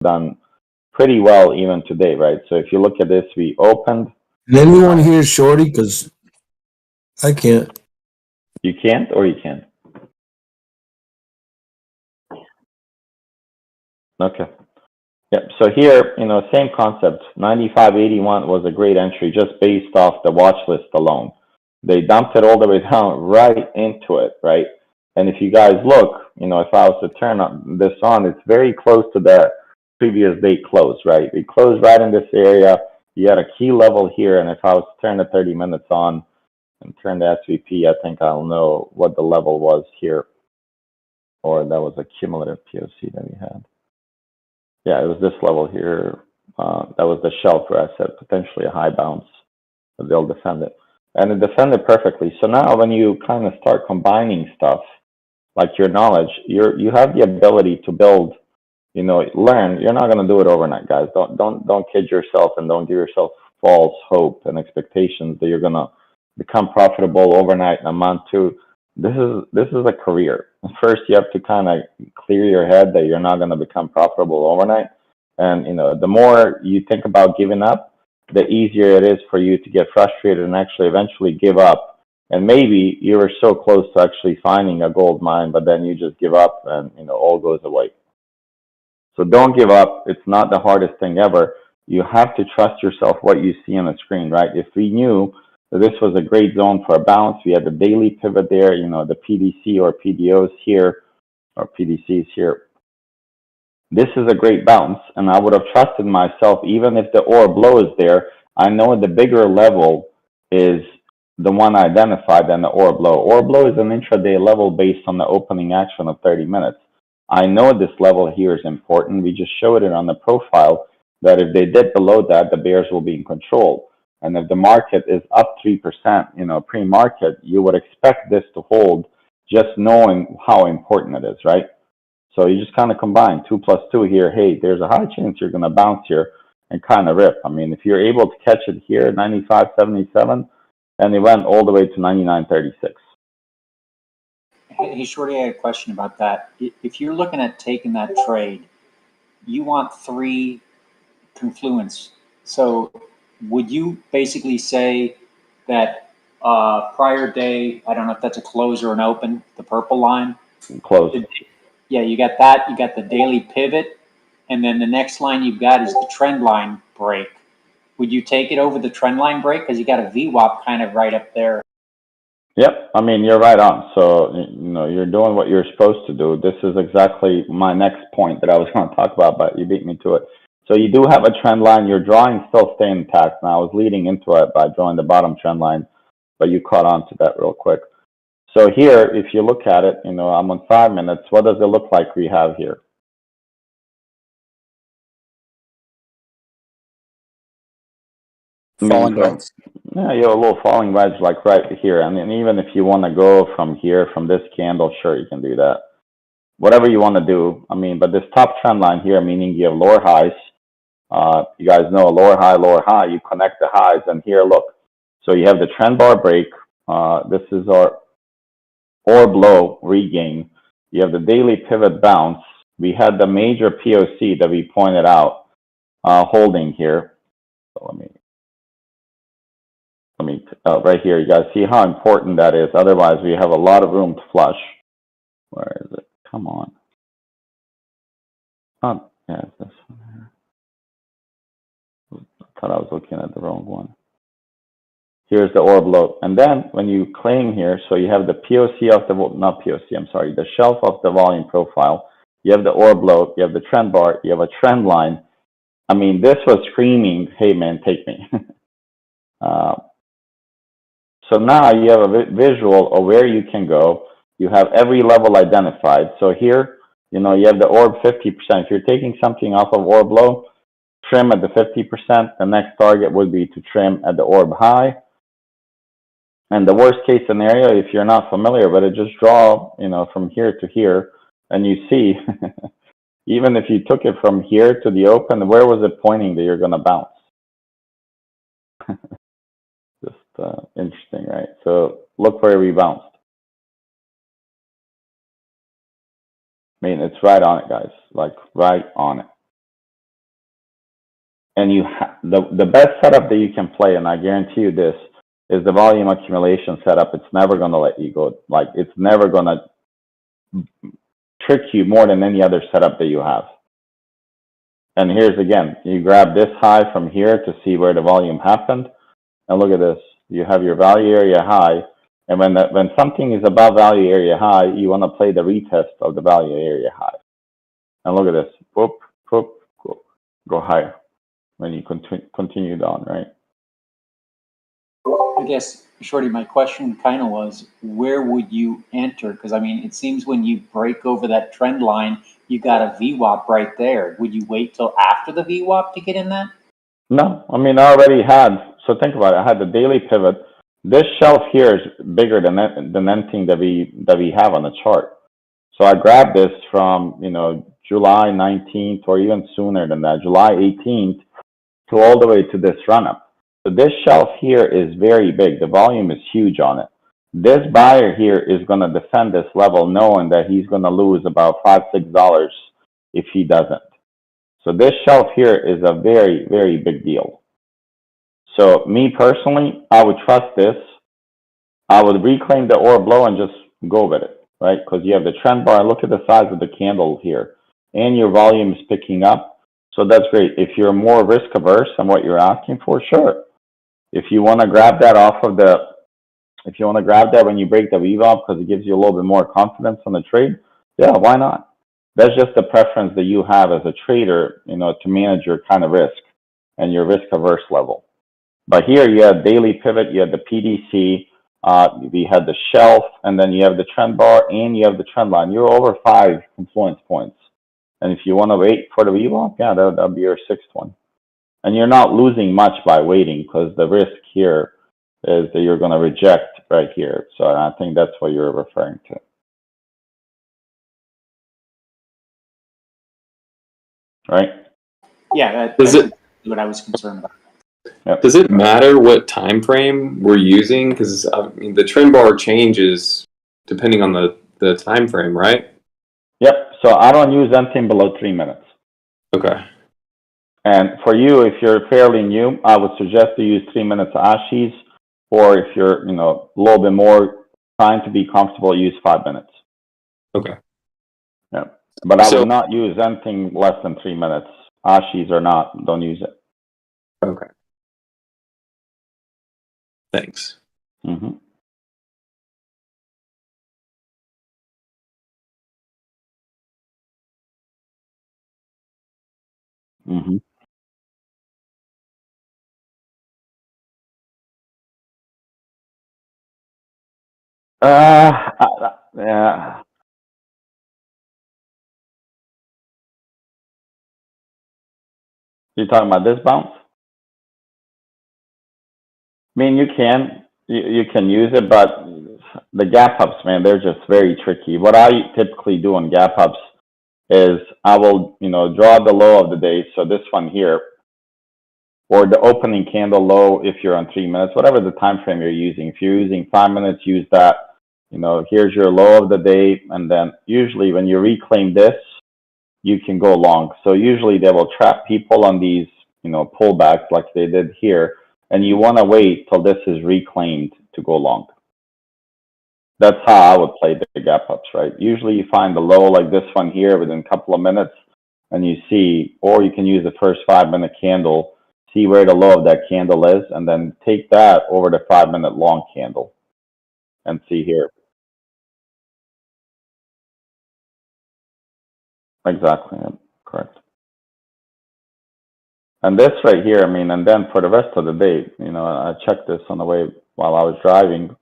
done pretty well even today, right? So if you look at this, we opened. Can anyone hear Shorty? Because I can't. You can't, or you can? Okay. Yep. So here, same concept. 95.81 was a great entry just based off the watch list alone. They dumped it all the way down right into it, right? And if you guys look, if I was to turn this on, it's very close to the previous day close, right? We closed right in this area. You had a key level here, and if I was to turn the 30 minutes on and turn the SVP, I think I'll know what the level was here, or that was a cumulative POC that we had. Yeah, it was this level here. That was the shelf where I said potentially a high bounce, but they'll defend it. And it defended perfectly. So now when you kind of start combining stuff, like your knowledge, you have the ability to build, learn. You're not going to do it overnight, guys. Don't kid yourself, and don't give yourself false hope and expectations that you're going to become profitable overnight in a month, too. This is a career. First, you have to kind of clear your head that you're not going to become profitable overnight. And, the more you think about giving up, the easier it is for you to get frustrated and actually eventually give up. And maybe you were so close to actually finding a gold mine, but then you just give up and, all goes away. So don't give up. It's not the hardest thing ever. You have to trust yourself what you see on the screen, right? If we knew that this was a great zone for a bounce, we had the daily pivot there, the PDC or PDOs here, or PDCs here. This is a great bounce, and I would have trusted myself even if the orb blow is there. I know the bigger level is the one identified than the orb blow. Orb blow is an intraday level based on the opening action of 30 minutes. I know this level here is important. We just showed it on the profile that if they dip below that, the bears will be in control. And if the market is up 3%, pre-market, you would expect this to hold just knowing how important it is, right? So you just kind of combine 2 plus 2 here. Hey, there's a high chance you're going to bounce here and kind of rip. I mean, if you're able to catch it here, 95.77, and it went all the way to 99.36. Hey, Shorty, I had a question about that. If you're looking at taking that trade, you want 3 confluence. So would you basically say that prior day, I don't know if that's a close or an open, the purple line? Close. Yeah, you got that. You got the daily pivot. And then the next line you've got is the trend line break. Would you take it over the trend line break? Because you got a VWAP kind of right up there. Yep. I mean, you're right on. So, you're doing what you're supposed to do. This is exactly my next point that I was going to talk about, but you beat me to it. So you do have a trend line. Your drawing still stay intact. Now, I was leading into it by drawing the bottom trend line, but you caught on to that real quick. So here, if you look at it, I'm on 5 minutes. What does it look like we have here? Falling wedge. Yeah, you have a little falling wedge like right here. I mean, even if you want to go from here, from this candle, sure, you can do that. Whatever you want to do. I mean, but this top trend line here, meaning you have lower highs. You guys know a lower high, you connect the highs, and here, look. So you have the trend bar break. This is our orb low regain. You have the daily pivot bounce. We had the major POC that we pointed out holding here. So let me right here, you guys see how important that is. Otherwise, we have a lot of room to flush. Where is it? Come on. Oh, yeah, it's this one here. I thought I was looking at the wrong one. Here's the orb low. And then when you claim here, so you have the POC of the, not POC, I'm sorry, the shelf of the volume profile. You have the orb low, you have the trend bar, you have a trend line. I mean, this was screaming, hey man, take me. So now you have a visual of where you can go. You have every level identified. So here, you have the orb 50%. If you're taking something off of orb low, trim at the 50%. The next target would be to trim at the orb high. And the worst case scenario, if you're not familiar with it, just draw, from here to here, and you see, even if you took it from here to the open, where was it pointing that you're going to bounce? Just interesting, right? So look where we bounced. I mean, it's right on it, guys, like right on it. and the best setup that you can play, and I guarantee you this, is the volume accumulation setup. It's never going to let you go. Like, it's never going to trick you more than any other setup that you have. And here's again, you grab this high from here to see where the volume happened. And look at this. You have your value area high. And when something is above value area high, you want to play the retest of the value area high. And look at this. Whoop, whoop, go higher when you continue down, right? I guess, Shorty, my question kind of was, where would you enter? Because, I mean, it seems when you break over that trend line, you got a VWAP right there. Would you wait till after the VWAP to get in that? No, I mean, I already had, so think about it. I had the daily pivot. This shelf here is bigger than anything that we have on the chart. So I grabbed this from, July 19th or even sooner than that, July 18th to all the way to this run up. So this shelf here is very big. The volume is huge on it. This buyer here is going to defend this level knowing that he's going to lose about $5, $6 if he doesn't. So this shelf here is a very, very big deal. So me personally, I would trust this. I would reclaim the order blow and just go with it, right? Because you have the trend bar. Look at the size of the candle here. And your volume is picking up. So that's great. If you're more risk averse than what you're asking for, sure. If you want to grab that when you break the VWAP because it gives you a little bit more confidence on the trade, yeah, why not? That's just the preference that you have as a trader, to manage your kind of risk and your risk averse level. But here you have daily pivot, you have the PDC, we had the shelf, and then you have the trend bar and you have the trend line. You're over 5 confluence points. And if you want to wait for the VWAP, yeah, that'll be your 6th one. And you're not losing much by waiting because the risk here is that you're going to reject right here. So I think that's what you're referring to. Right? Yeah, that's what I was concerned about. Yep. Does it matter what time frame we're using? Because I mean, the trend bar changes depending on the time frame, right? Yep. So I don't use anything below 3 minutes. Okay. And for you, if you're fairly new, I would suggest to use 3 minutes Ashis, or if you're, a little bit more trying to be comfortable, use 5 minutes. Okay. Yeah. But I would not use anything less than 3 minutes. Ashis or not, don't use it. Okay. Thanks. Mm-hmm. Mm-hmm. Yeah. You're talking about this bounce? I mean, you can use it, but the gap ups, man, they're just very tricky. What I typically do on gap ups is I will, draw the low of the day. So this one here, or the opening candle low if you're on 3 minutes, whatever the time frame you're using. If you're using 5 minutes, use that. Here's your low of the day, and then usually when you reclaim this, you can go long. So usually they will trap people on these, pullbacks like they did here, and you want to wait till this is reclaimed to go long. That's how I would play the gap ups, right? Usually you find the low like this one here within a couple of minutes, and you see, or you can use the first 5 minute candle, see where the low of that candle is, and then take that over the 5 minute long candle and see here. Exactly, yeah, correct. And this right here, I mean, and then for the rest of the day, I checked this on the way while I was driving.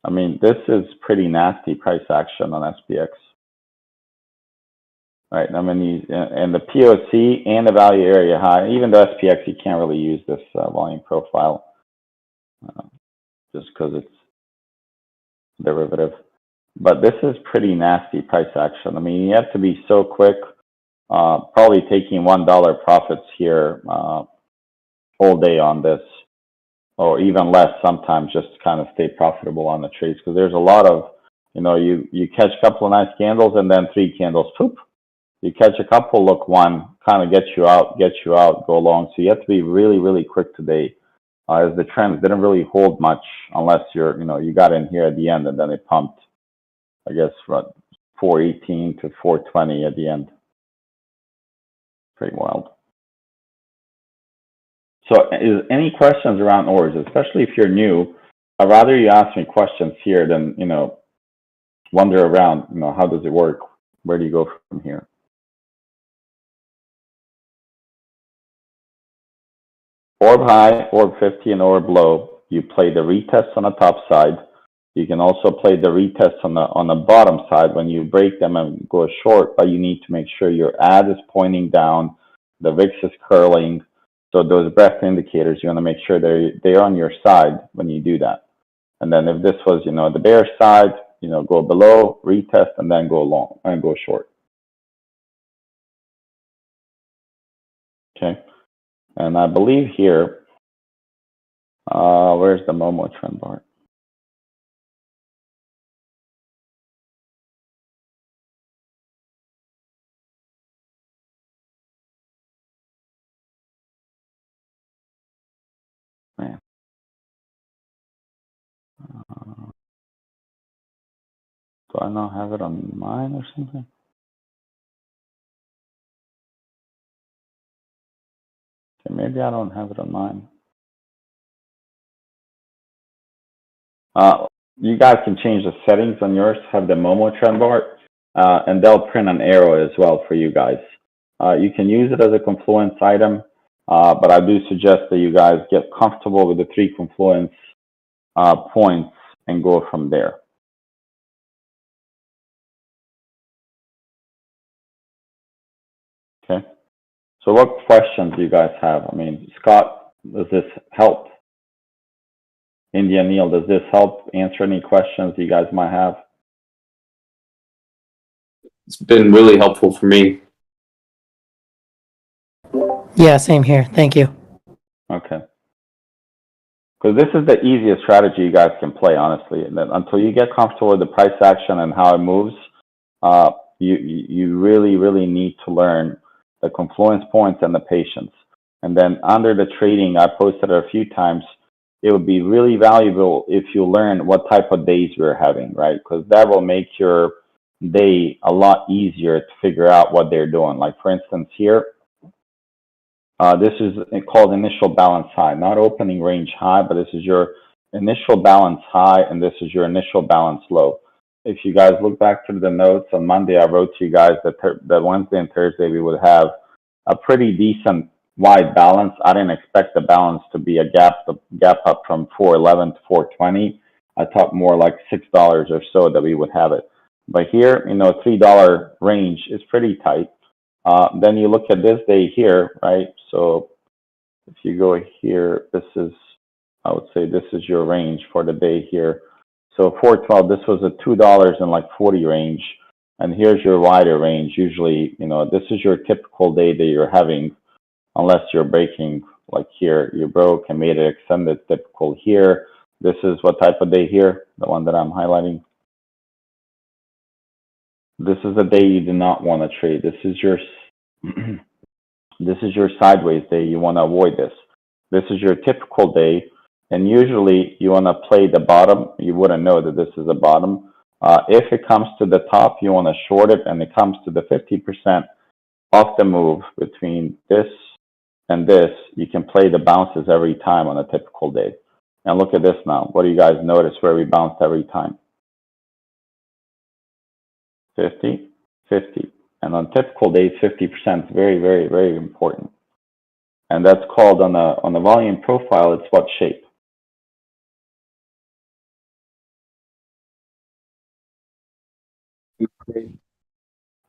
I mean, this is pretty nasty price action on SPX. Right, I mean, and the POC and the value area high, even the SPX, you can't really use this volume profile just because it's derivative. But this is pretty nasty price action. I mean, you have to be so quick, probably taking $1 profits here whole day on this, or even less sometimes, just to kind of stay profitable on the trades. Because there's a lot of, you catch a couple of nice candles and then 3 candles, poop. You catch a couple, look 1, kind of get you out, go along. So you have to be really, really quick today, as the trends didn't really hold much unless you got in here at the end and then it pumped, I guess, from 418 to 420 at the end. Pretty wild. So is any questions around orders, especially if you're new? I'd rather you ask me questions here than, wander around, how does it work? Where do you go from here? Orb high, orb 50, and orb low. You play the retest on the top side. You can also play the retest on the bottom side when you break them and go short, but you need to make sure your ad is pointing down, the VIX is curling. So those breadth indicators, you want to make sure they're on your side when you do that. And then if this was, the bear side, go below, retest, and then go long and go short. Okay. And I believe here, where's the Momo trend bar? Man. Do I not have it on mine or something? Okay, maybe I don't have it on mine. You guys can change the settings on yours, have the Momo trend bar, and they'll print an arrow as well for you guys. You can use it as a confluence item, but I do suggest that you guys get comfortable with the 3 confluence points and go from there. Okay. So what questions do you guys have? I mean, Scott, does this help? India Neil, does this help answer any questions you guys might have? It's been really helpful for me. Yeah, same here. Thank you. Okay. Because this is the easiest strategy you guys can play, honestly. And until you get comfortable with the price action and how it moves, you really, really need to learn the confluence points and the patience. And then under the trading, I posted it a few times. It would be really valuable if you learn what type of days we're having, right? Because that will make your day a lot easier to figure out what they're doing. Like, for instance, here, this is called initial balance high, not opening range high, but this is your initial balance high, and this is your initial balance low. If you guys look back to the notes on Monday, I wrote to you guys that Wednesday and Thursday we would have a pretty decent wide balance. I didn't expect the balance to be a gap up from 411 to 420. I thought more like $6 or so that we would have it. But here, $3 range is pretty tight. Then you look at this day here, right? So if you go here, I would say this is your range for the day here. So 412, this was a $2.40 range. And here's your wider range. Usually, this is your typical day that you're having, unless you're breaking, like here, you broke and made it extended typical here. This is what type of day here, the one that I'm highlighting. This is a day you do not want to trade. This is your sideways day. You want to avoid this. This is your typical day, and usually you want to play the bottom. You wouldn't know that this is a bottom. If it comes to the top, you want to short it, and it comes to the 50% off the move between this and this. You can play the bounces every time on a typical day. And look at this now. What do you guys notice where we bounced every time? 50, 50. And on typical days, 50% is very, very, very important. And that's called on the volume profile, it's what shape?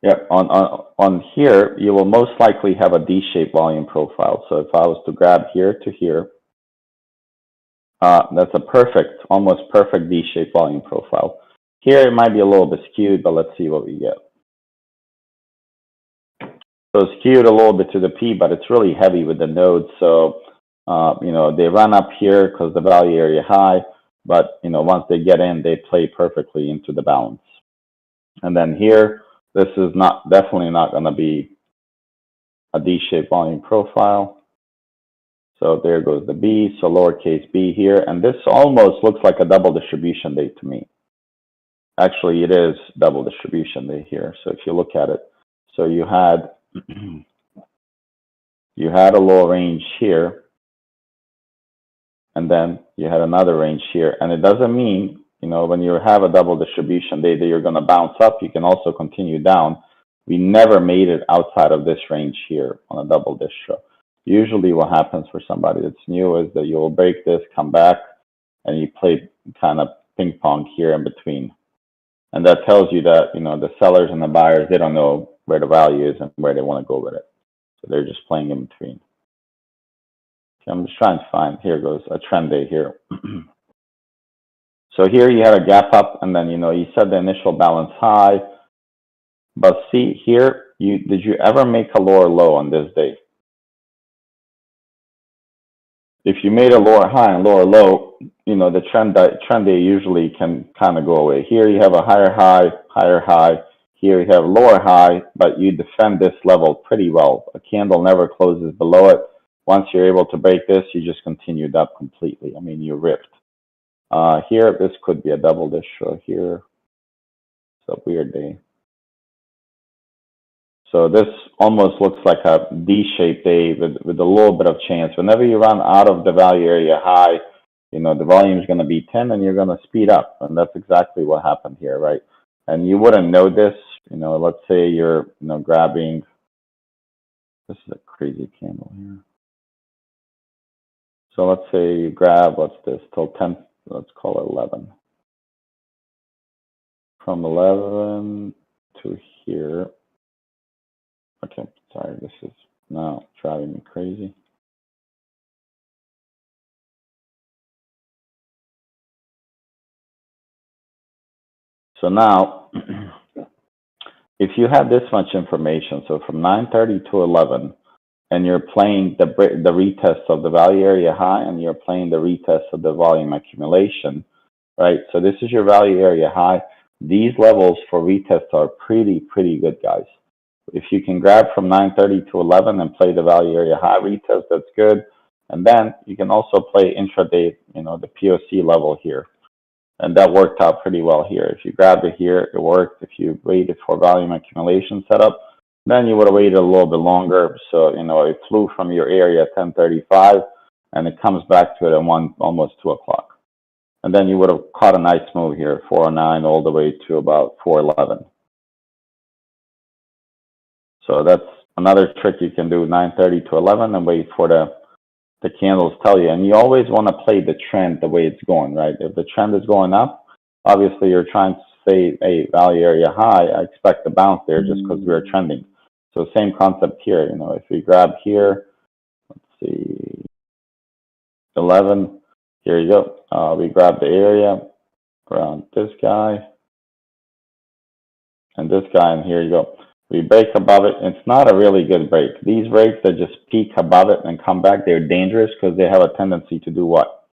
Yeah, on here, you will most likely have a D-shaped volume profile. So if I was to grab here to here, that's a perfect, almost perfect D-shaped volume profile. Here it might be a little bit skewed, but let's see what we get. So it's skewed a little bit to the P, but it's really heavy with the nodes. So, they run up here because the value area high, but, once they get in, they play perfectly into the balance. And then here, this is definitely not going to be a D-shaped volume profile. So there goes the B, so lowercase b here. And this almost looks like a double distribution day to me. Actually, it is double distribution day here. So if you look at it, so you had you had a lower range here, and then you had another range here. And it doesn't mean, you know, when you have a double distribution day that you're going to bounce up. You can also continue down. We never made it outside of this range here on a double distro. Usually what happens for somebody that's new is that you'll break this, come back, and you play kind of ping pong here in between. And that tells you that, you know, the sellers and the buyers, they don't know where the value is and where they want to go with it. So they're just playing in between. Okay, I'm just trying to find, here goes a trend day here. So here you had a gap up, and then, you know, you set the initial balance high. But see here, did you ever make a lower low on this day? If you made a lower high and lower low, you know, the trend day usually can kind of go away. Here you have a higher high. Here you have lower high, but you defend this level pretty well. A candle never closes below it. Once you're able to break this, you just continued up completely. I mean, you ripped. Here, this could be a double distro here. It's a weird day. So this almost looks like a D-shaped day with a little bit of chance. Whenever you run out of the value area high, you know, the volume is going to be 10 and you're going to speed up. And that's exactly what happened here, right? And you wouldn't know this, you know, let's say you're, you know, grabbing, this is a crazy candle here. So let's say you grab, what's this, till 10, let's call it 11. From 11 to here. Okay, sorry, this is now driving me crazy. So now, if you had this much information, so from 9:30 to 11, and you're playing the retest of the value area high, and you're playing the retest of the volume accumulation, right? So this is your value area high. These levels for retest are pretty good, guys. If you can grab from 9:30 to 11 and play the value area high retest, that's good. And then you can also play intraday, you know, the POC level here. And that worked out pretty well here. If you grabbed it here, it worked. If you waited for volume accumulation setup, then you would have waited a little bit longer. So, you know, it flew from your area at 10:35 and it comes back to it at almost 2 o'clock. And then you would have caught a nice move here, 409 all the way to about 411. So that's another trick you can do, 9:30 to 11, and wait for the candles tell you. And you always want to play the trend the way it's going, right? If the trend is going up, obviously you're trying to say, hey, value area high, I expect to bounce there just because we're trending. So same concept here, you know, if we grab here, let's see, 11, here you go. We grab the area around this guy and this guy, and here you go. We break above it. It's not a really good break. These breaks that just peak above it and come back, they're dangerous because they have a tendency to do what?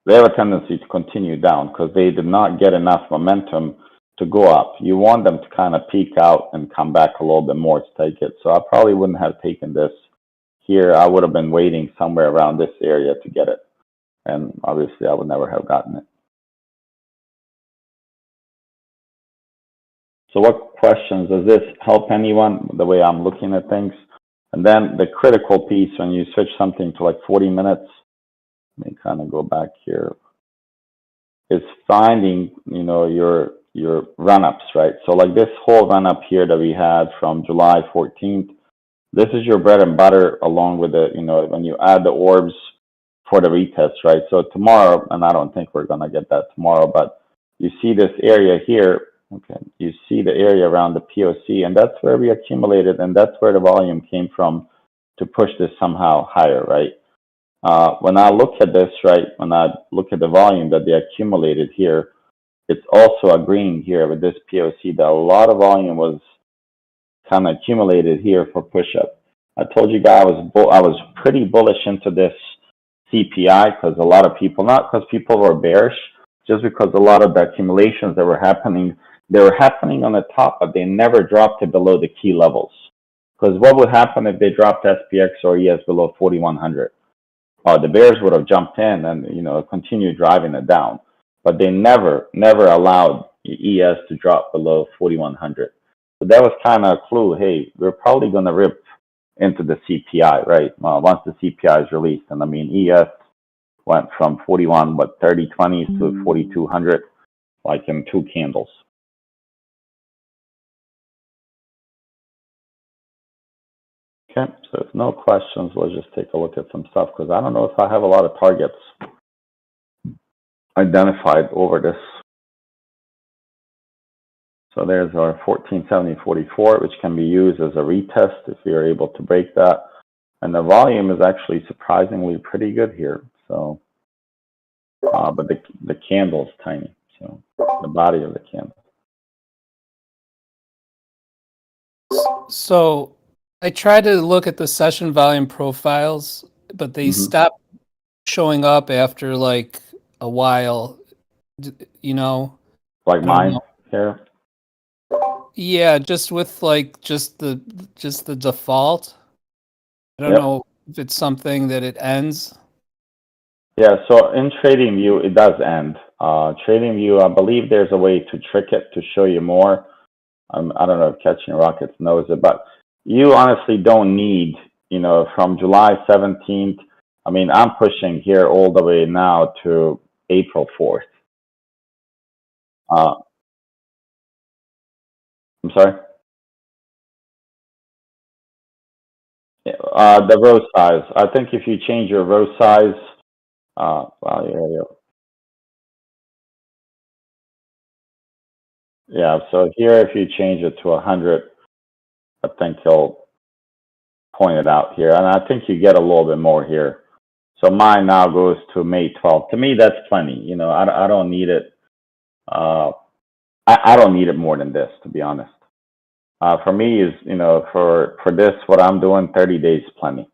They have a tendency to continue down because they did not get enough momentum to go up. You want them to kind of peak out and come back a little bit more to take it. So I probably wouldn't have taken this here. I would have been waiting somewhere around this area to get it. And obviously I would never have gotten it. So what questions, does this help anyone, the way I'm looking at things? And then the critical piece, when you switch something to like 40 minutes, let me kind of go back here, is finding, you know, your run-ups, right? So like this whole run-up here that we had from July 14th, this is your bread and butter along with the, you know, when you add the orbs for the retest, right? So tomorrow, and I don't think we're going to get that tomorrow, but you see this area here. Okay, you see the area around the POC, and that's where we accumulated, and that's where the volume came from to push this somehow higher, right? When I look at this, right, when I look at the volume that they accumulated here, it's also agreeing here with this POC that a lot of volume was kind of accumulated here for push-up. I told you guys I was pretty bullish into this CPI because a lot of people, not because people were bearish, just because a lot of the accumulations that were happening they were happening on the top, but they never dropped it below the key levels. Because what would happen if they dropped SPX or ES below 4,100? The bears would have jumped in and, you know, continued driving it down. But they never allowed ES to drop below 4,100. So that was kind of a clue. Hey, we're probably going to rip into the CPI, right? Once the CPI is released. And I mean, ES went from 41, 30/20s to 4,200, like in 2 candles. Okay, so if no questions, we'll just take a look at some stuff, because I don't know if I have a lot of targets identified over this. So there's our 1470.44, which can be used as a retest if you're able to break that. And the volume is actually surprisingly pretty good here. So, but the candle's tiny. So the body of the candle. So I tried to look at the session volume profiles, but they stopped showing up after like a while, you know? Like mine here? Yeah, just with like just the default. I don't know if it's something that it ends. Yeah, so in TradingView, it does end. TradingView, I believe there's a way to trick it to show you more. I don't know if Catching Rockets knows it, but you honestly don't need, you know, from July 17th. I mean, I'm pushing here all the way now to April 4th. I'm sorry? The row size. I think if you change your row size, yeah, so here, if you change it to 100, I think he'll point it out here. And I think you get a little bit more here. So mine now goes to May 12th. To me, that's plenty. You know, I don't need it. I don't need it more than this, to be honest. For me, is, you know, for this, what I'm doing, 30 days plenty.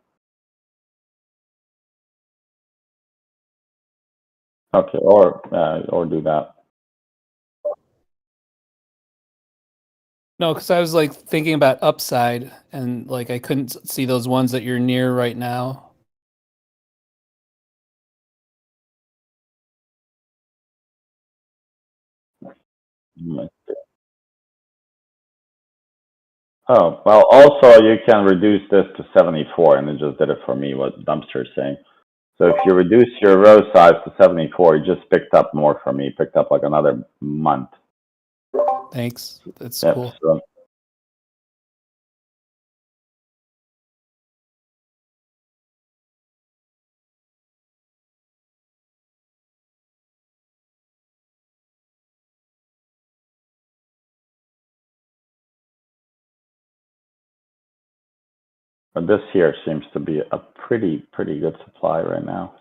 Okay, or do that. No, because I was like thinking about upside, and like I couldn't see those ones that you're near right now. Oh, well, also you can reduce this to 74, and it just did it for me, what Dumpster is saying. So if you reduce your row size to 74, it just picked up more for me, picked up like another month. Thanks. That's Yep, cool. so, but this here seems to be a pretty good supply right now.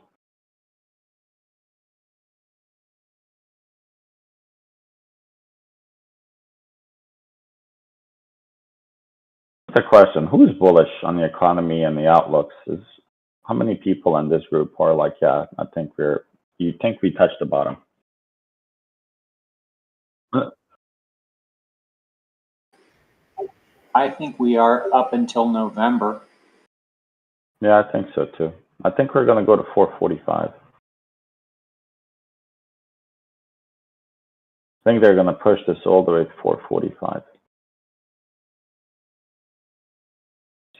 The question, who's bullish on the economy and the outlooks? Is how many people in this group are like, yeah, I think you think we touched the bottom? I think we are up until November. Yeah, I think so too. I think we're going to go to 445. I think they're going to push this all the way to 445.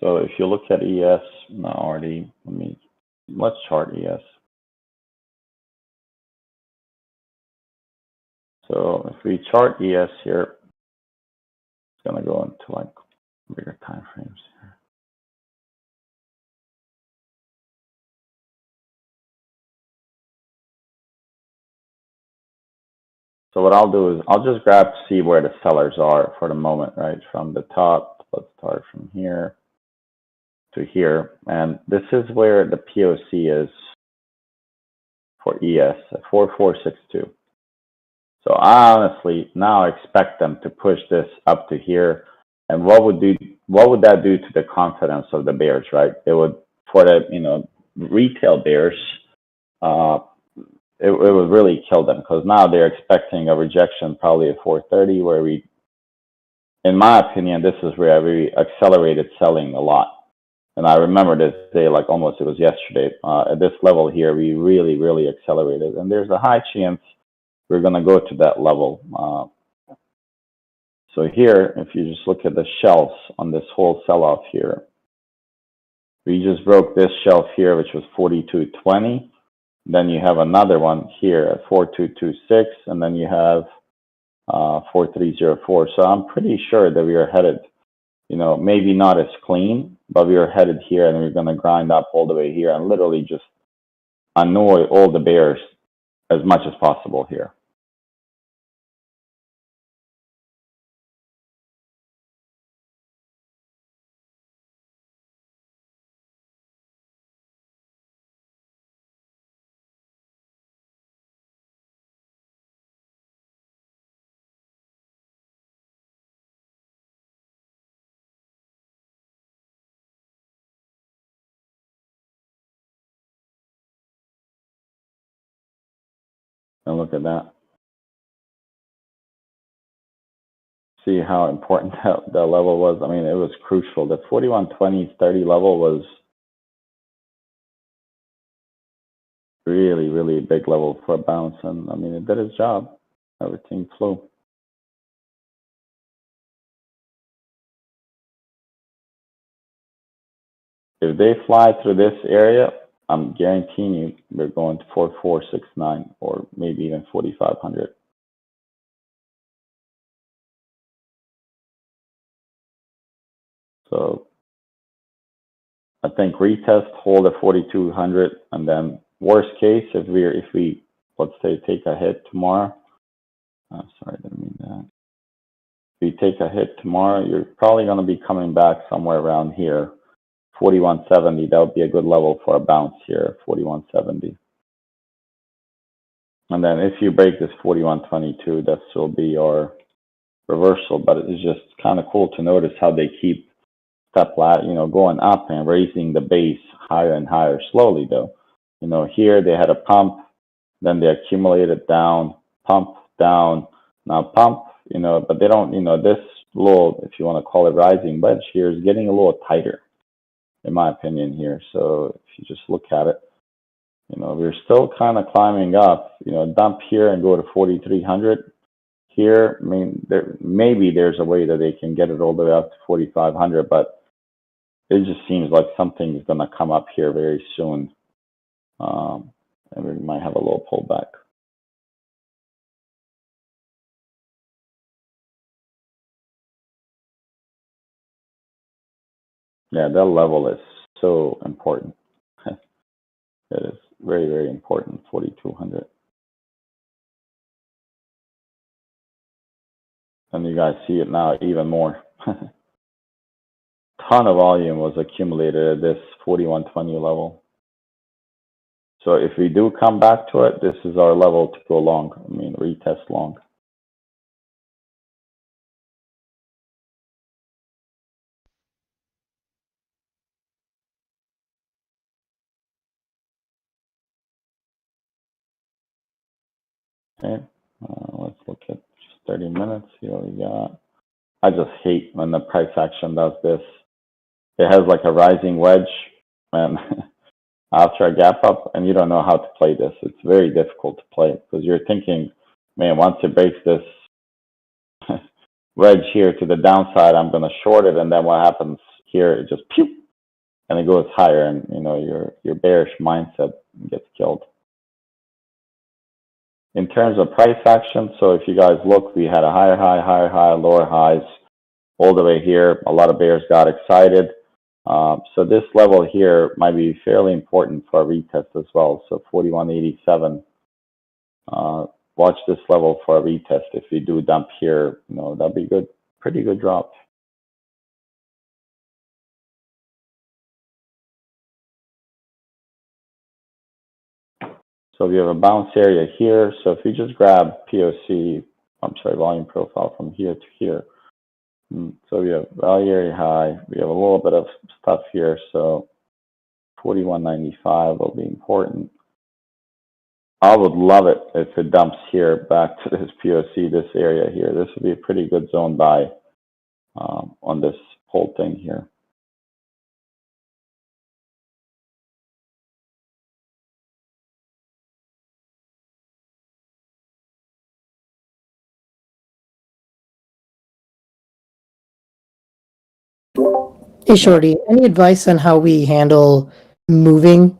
So if you look at ES, no, already, let's chart ES. So if we chart ES here, it's going to go into like bigger time frames here. So what I'll do is I'll just grab to see where the sellers are for the moment, right? From the top, let's start from here to here. And this is where the POC is for ES at 4462. So I honestly now expect them to push this up to here. And what would that do to the confidence of the bears, right? It would, for the, you know, retail bears, it would really kill them, because now they're expecting a rejection probably at 430, where we, in my opinion, this is where we accelerated selling a lot. And I remember this day like almost it was yesterday. At this level here, we really, really accelerated. And there's a high chance we're going to go to that level. So here, if you just look at the shelves on this whole sell-off here, we just broke this shelf here, which was 42.20. Then you have another one here at 4226, and then you have 4304. So I'm pretty sure that we are headed, you know, maybe not as clean, but we are headed here, and we're going to grind up all the way here and literally just annoy all the bears as much as possible here. And look at that. See how important that level was? I mean, it was crucial. The 4120 30 level was really, really big level for a bounce. And I mean, it did its job. Everything flew. If they fly through this area, I'm guaranteeing you we're going to 4469 or maybe even 4500. So I think retest, hold at 4200, and then worst case, if we let's say take a hit tomorrow. Sorry, I didn't mean that. If we take a hit tomorrow, you're probably going to be coming back somewhere around here, 4170. That would be a good level for a bounce here, 4170. And then if you break this 4122, that will be your reversal. But it's just kind of cool to notice how they keep going up and raising the base higher and higher slowly, though. You know, here they had a pump, then they accumulated down, pump, down, now pump, you know, but they don't, you know, this little, if you want to call it rising wedge here, is getting a little tighter, in my opinion here. So if you just look at it, you know, we're still kind of climbing up, you know, dump here and go to 4,300. Here, I mean, maybe there's a way that they can get it all the way up to 4,500, but it just seems like something is going to come up here very soon. And we might have a little pullback. Yeah, that level is so important. It is very, very important, 4,200. And you guys see it now even more. Ton of volume was accumulated at this 4120 level. So if we do come back to it, this is our level to go long. I mean, retest long. Okay, let's look at just 30 minutes, see what we got. I just hate when the price action does this. It has like a rising wedge, and after a gap up, and you don't know how to play this. It's very difficult to play because you're thinking, man, once it breaks this wedge here to the downside, I'm going to short it, and then what happens here? It just pew, and it goes higher, and you know your bearish mindset gets killed. In terms of price action, so if you guys look, we had a higher high, lower highs all the way here. A lot of bears got excited. So this level here might be fairly important for a retest as well. So 4187. Watch this level for a retest. If we do dump here, you know, that'd be good, pretty good drop. So we have a bounce area here. So if you just grab volume profile from here to here. So we have value area high. We have a little bit of stuff here. So 4195 will be important. I would love it if it dumps here back to this POC, this area here. This would be a pretty good zone buy on this whole thing here. Hey, Shorty, any advice on how we handle moving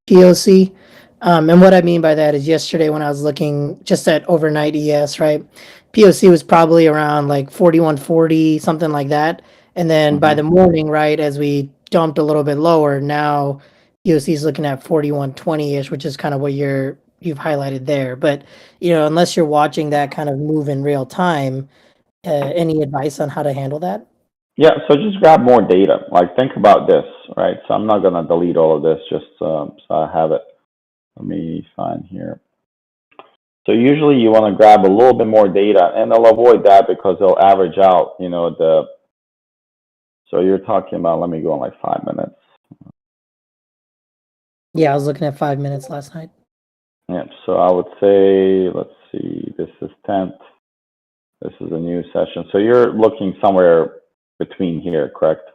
POC? And what I mean by that is yesterday when I was looking just at overnight ES, right? POC was probably around like 4140, something like that. And then by the morning, right, as we dumped a little bit lower, now POC is looking at 4120-ish, which is kind of what you've highlighted there. But, unless you're watching that kind of move in real time, any advice on how to handle that? Yeah, so just grab more data. Like think about this, right? So I'm not gonna delete all of this, just so I have it. Let me find here. So usually you want to grab a little bit more data, and they'll avoid that because they'll average out, so you're talking about, let me go on like 5 minutes. Yeah, I was looking at 5 minutes last night. Yeah, so I would say, let's see, this is 10th. This is a new session. So you're looking somewhere between here, correct?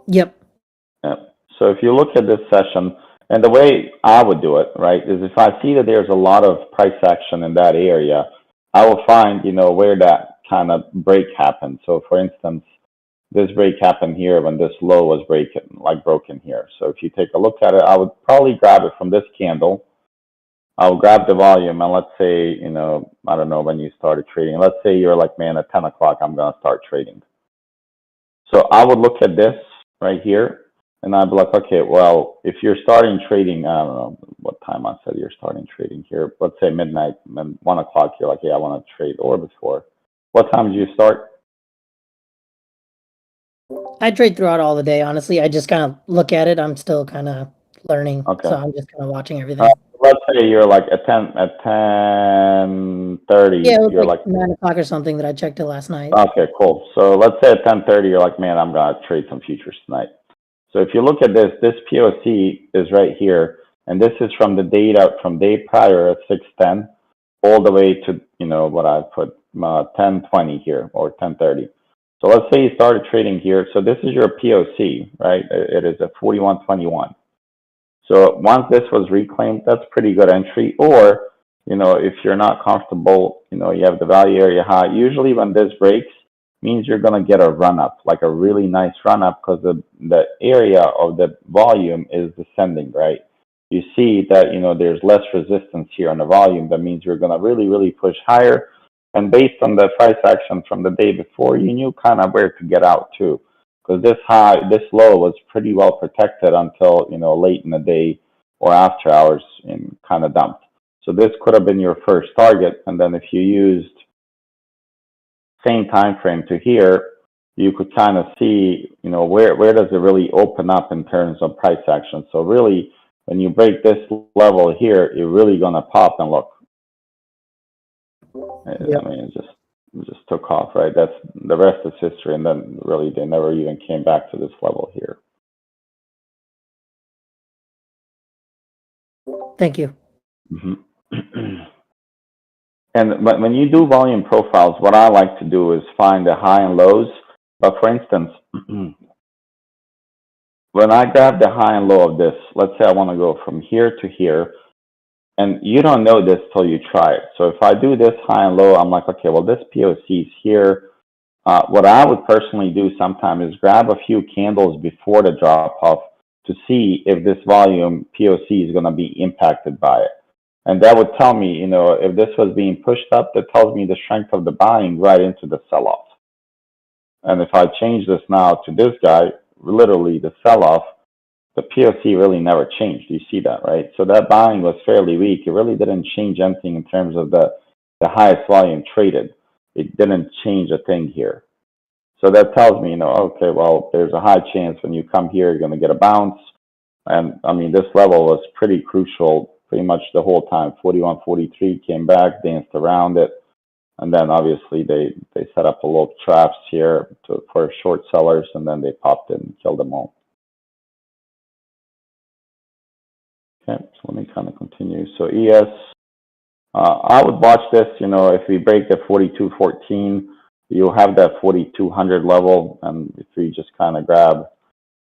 Yep. Yeah. So if you look at this session, and the way I would do it, right, is if I see that there's a lot of price action in that area, I will find, where that kind of break happened. So for instance, this break happened here when this low was broken here. So if you take a look at it, I would probably grab it from this candle. I'll grab the volume, and let's say, I don't know when you started trading. Let's say you're like, man, at 10 o'clock, I'm going to start trading. So I would look at this right here, and I'd be like, okay, well, if you're starting trading, I don't know what time I said you're starting trading here. Let's say midnight, and 1 o'clock, you're like, yeah, I want to trade, or before. What time did you start? I trade throughout all the day, honestly. I just kind of look at it. I'm still kind of learning, Okay. so I'm just kind of watching everything. Let's say you're like at 10:30. Yeah, it was you're like 9 o'clock or something that I checked it last night. Okay, cool. So let's say at 10:30, you're like, man, I'm gonna trade some futures tonight. So if you look at this POC is right here, and this is from the data from day prior at 6:10 all the way to, what I put 10:20 here, or 10:30. So let's say you started trading here. So this is your POC, right? It is at 41.21. So once this was reclaimed, that's pretty good entry. Or, if you're not comfortable, you have the value area high. Usually when this breaks, means you're going to get a run up, like a really nice run up, because the area of the volume is descending, right? You see that, there's less resistance here on the volume. That means you're going to really, really push higher. And based on the price action from the day before, you knew kind of where to get out too. Because this low was pretty well protected until, late in the day or after hours and kind of dumped. So this could have been your first target. And then if you used same time frame to here, you could kind of see, where does it really open up in terms of price action. So really, when you break this level here, you're really going to pop and look. Yep. I mean, it just took off, right? That's the rest is history. And then really, they never even came back to this level here. Thank you. And when you do volume profiles, what I like to do is find the high and lows. But for instance, when I grab the high and low of this, let's say I want to go from here to here, and you don't know this till you try it. So if I do this high and low, I'm like, okay, well, this POC is here. What I would personally do sometimes is grab a few candles before the drop off to see if this volume POC is going to be impacted by it. And that would tell me, if this was being pushed up, that tells me the strength of the buying right into the sell-off. And if I change this now to this guy, literally the sell-off, the POC really never changed. You see that, right? So that buying was fairly weak. It really didn't change anything in terms of the highest volume traded. It didn't change a thing here. So that tells me, okay, well, there's a high chance when you come here, you're going to get a bounce. And I mean, this level was pretty crucial pretty much the whole time. 41.43 came back, danced around it. And then obviously they set up a little traps here for short sellers, and then they popped it and killed them all. Okay, so let me kind of continue. So ES, I would watch this, you know, if we break the 42.14, you'll have that 4,200 level, and if we just kind of grab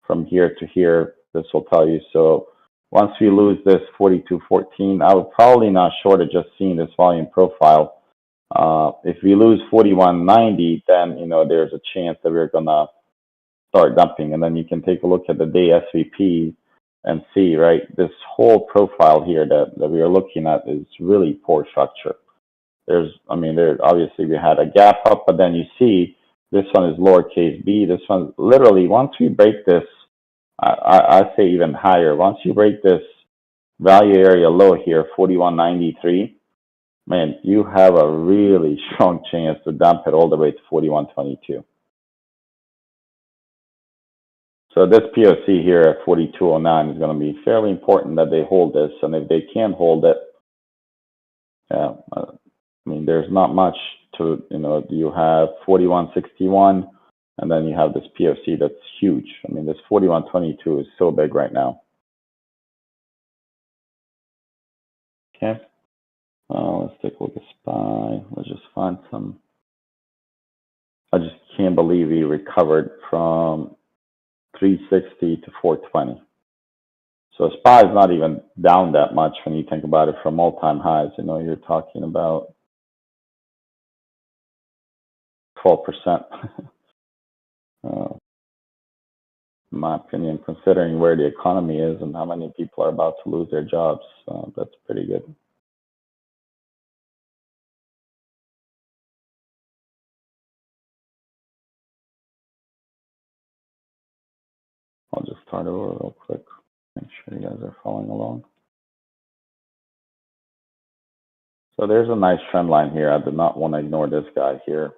from here to here, this will tell you. So once we lose this 42.14, I would probably not short it just seeing this volume profile. If we lose 41.90, then, you know, there's a chance that we're gonna start dumping, and then you can take a look at the day SVP and see, right, this whole profile here that we are looking at is really poor structure. I mean, obviously we had a gap up, but then you see this one is lowercase b. This one, literally, once we break this, I say even higher. Once you break this value area low here, 41.93, man, you have a really strong chance to dump it all the way to 41.22. So this POC here at 42.09 is going to be fairly important that they hold this, and if they can't hold it, yeah, I mean, there's not much to, you know, you have 41.61, and then you have this POC that's huge. I mean, this 41.22 is so big right now. Okay, let's take a look at SPY. Let's just find some. I just can't believe we recovered from 360 to 420. So SPY is not even down that much when you think about it from all-time highs. You know, you're talking about 12%. In my opinion, considering where the economy is and how many people are about to lose their jobs, that's pretty good. I'll just start over real quick. Make sure you guys are following along. So there's a nice trend line here. I did not want to ignore this guy here.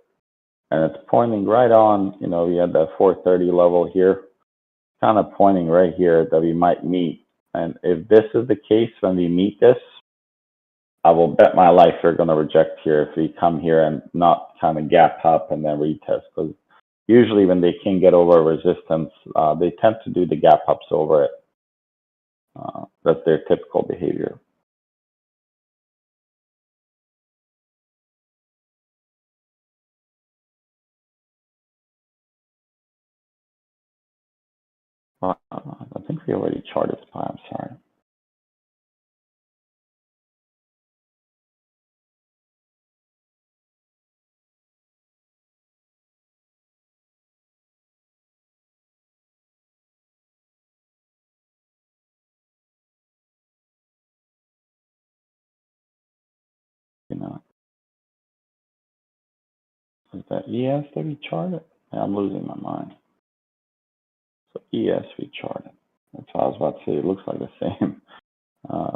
And it's pointing right on, you know, we had that 430 level here, kind of pointing right here that we might meet. And if this is the case when we meet this, I will bet my life we're going to reject here if we come here and not kind of gap up and then retest. Because usually when they can get over resistance, they tend to do the gap ups over it. That's their typical behavior. I think we already charted SPY, I'm sorry. You know, is that ES that we charted? Yeah, I'm losing my mind. So ES we charted. That's what I was about to say. It looks like the same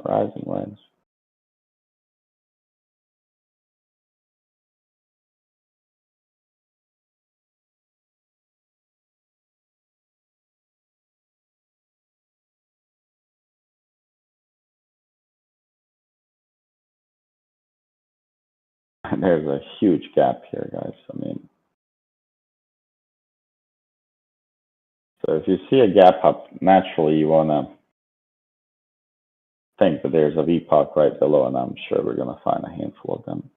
rising wedge. There's a huge gap here, guys. I mean, so if you see a gap up, naturally you want to think that there's a VPOC right below, and I'm sure we're going to find a handful of them.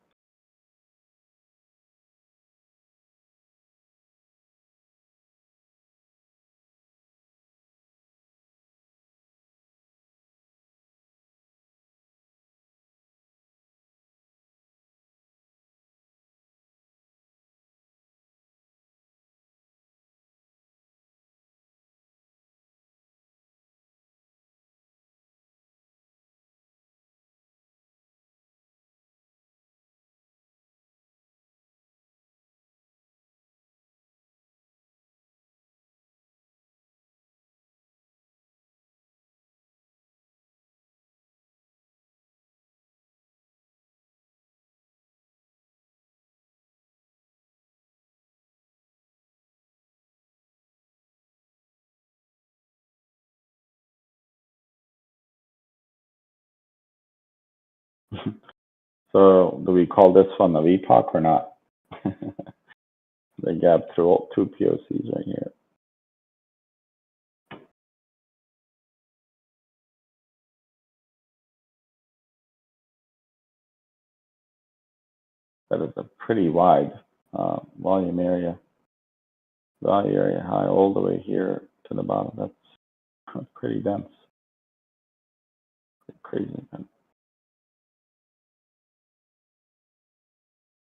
So do we call this one a VPOC or not? The gap through all two POCs right here. That is a pretty wide volume area. Value area high all the way here to the bottom. That's pretty dense. Crazy.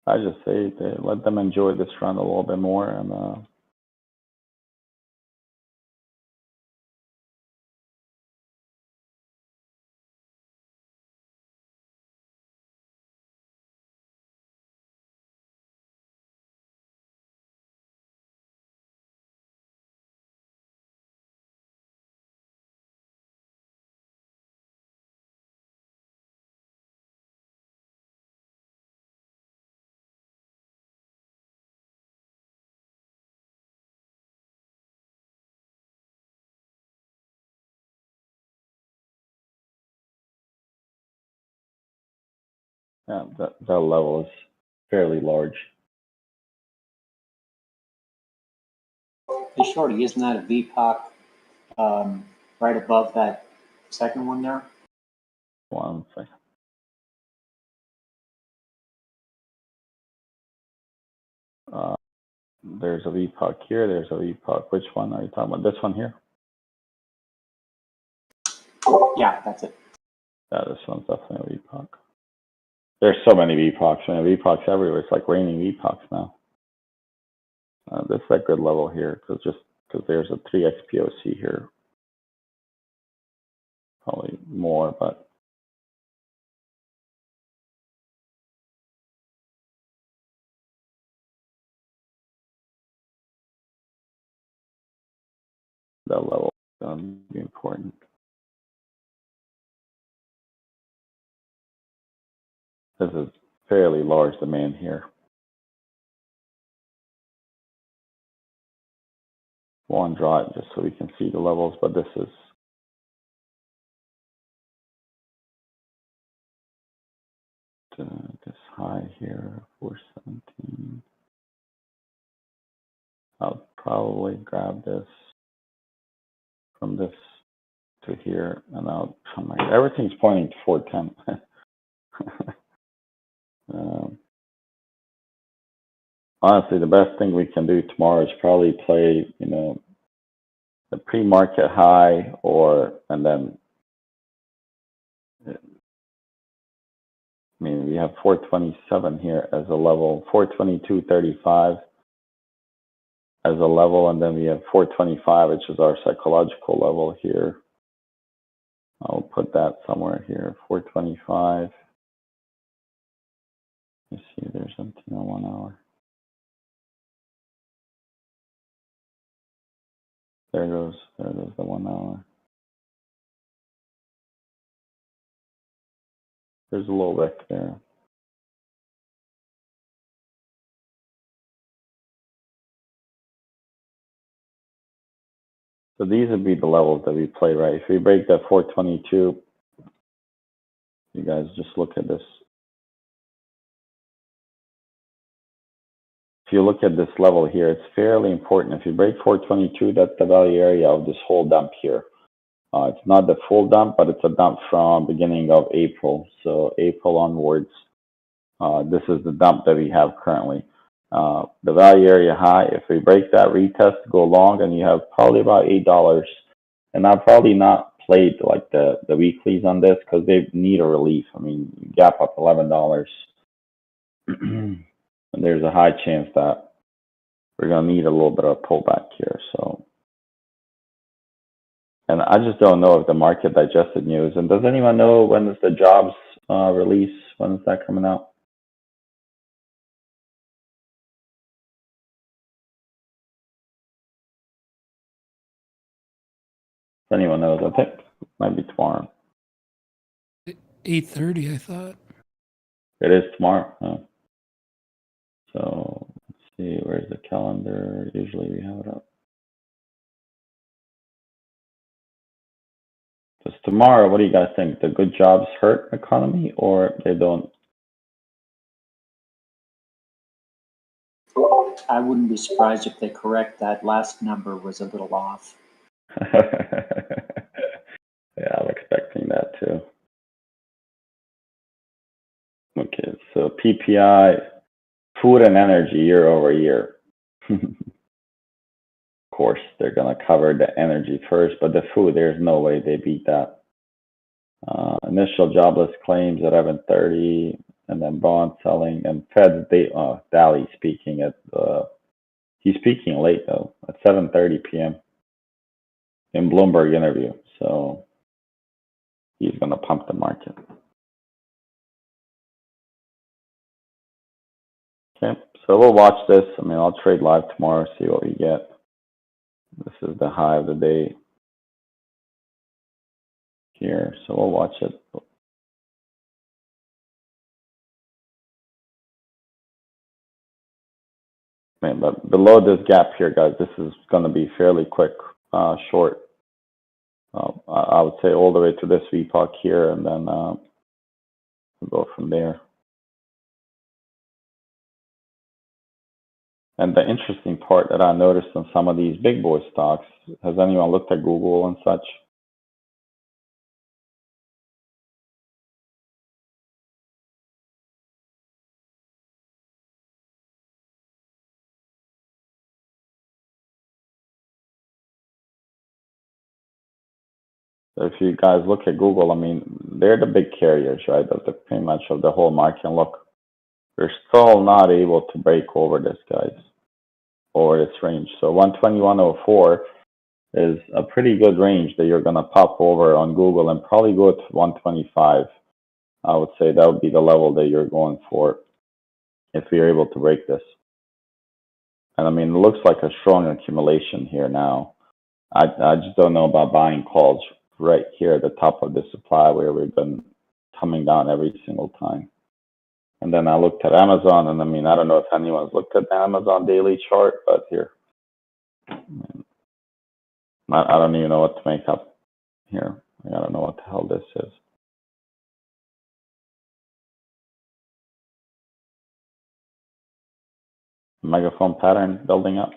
I just say let them enjoy this run a little bit more, and yeah, that level is fairly large. Hey, Shorty, isn't that a VPOC right above that second one there? One second. There's a VPOC here. There's a VPOC. Which one are you talking about? This one here? Yeah, that's it. Yeah, this one's definitely a VPOC. There's so many VPOCs. Man, VPOCs everywhere. It's like raining VPOCs now. This is a good level here because there's a 3x POC here. Probably more, but that level is going to be important. This is fairly large demand here. One draw it just so we can see the levels, but this is this high here, 417. I'll probably grab this from this to here, and everything's pointing to 410. Honestly, the best thing we can do tomorrow is probably play, the pre-market high, and then, we have 427 here as a level, 422.35 as a level, and then we have 425, which is our psychological level here. I'll put that somewhere here, 425. Let's see, there's something on 1 hour. There goes the 1 hour. There's a little wick there. So these would be the levels that we play, right? If we break that 422, you guys just look at this. If you look at this level here, it's fairly important. If you break 422, that's the value area of this whole dump here. It's not the full dump, but it's a dump from beginning of April. So April onwards, this is the dump that we have currently. The value area high, if we break that retest, go long, and you have probably about $8. And I've probably not played like the weeklies on this because they need a relief. Gap up $11. And there's a high chance that we're going to need a little bit of pullback here. So, and I just don't know if the market digested news. And does anyone know when is the jobs release? When is that coming out? If anyone knows, I think it might be tomorrow. 8:30, I thought. It is tomorrow. Huh? So let's see, where's the calendar? Usually we have it up. Does tomorrow, what do you guys think? The good jobs hurt economy or they don't? I wouldn't be surprised if they correct that last number was a little off. Yeah, I'm expecting that too. Okay, so PPI, food and energy year over year. Of course, they're gonna cover the energy first, but the food, there's no way they beat that. Initial jobless claims at 11:30, and then bond selling and Fed's Daly speaking at he's speaking late though at 7:30 p.m. in Bloomberg interview, so he's gonna pump the market. Okay, so we'll watch this. I mean, I'll trade live tomorrow, see what we get. This is the high of the day here, so we'll watch it. But below this gap here, guys, this is going to be fairly quick, short. I would say all the way to this VPOC here, and then we'll go from there. And the interesting part that I noticed on some of these big boy stocks, has anyone looked at Google and such? If you guys look at Google, I mean, they're the big carriers, right? Of the pretty much of the whole market. And look, they're still not able to break over this, guys, over this range. So 121.04 is a pretty good range that you're going to pop over on Google and probably go to 125. I would say that would be the level that you're going for if you're able to break this. And I mean, it looks like a strong accumulation here now. I just don't know about buying calls right here at the top of the supply where we've been coming down every single time. And then I looked at Amazon, and I mean, I don't know if anyone's looked at the Amazon daily chart, but here, I don't even know what to make up here. I don't know what the hell this is. Megaphone pattern building up.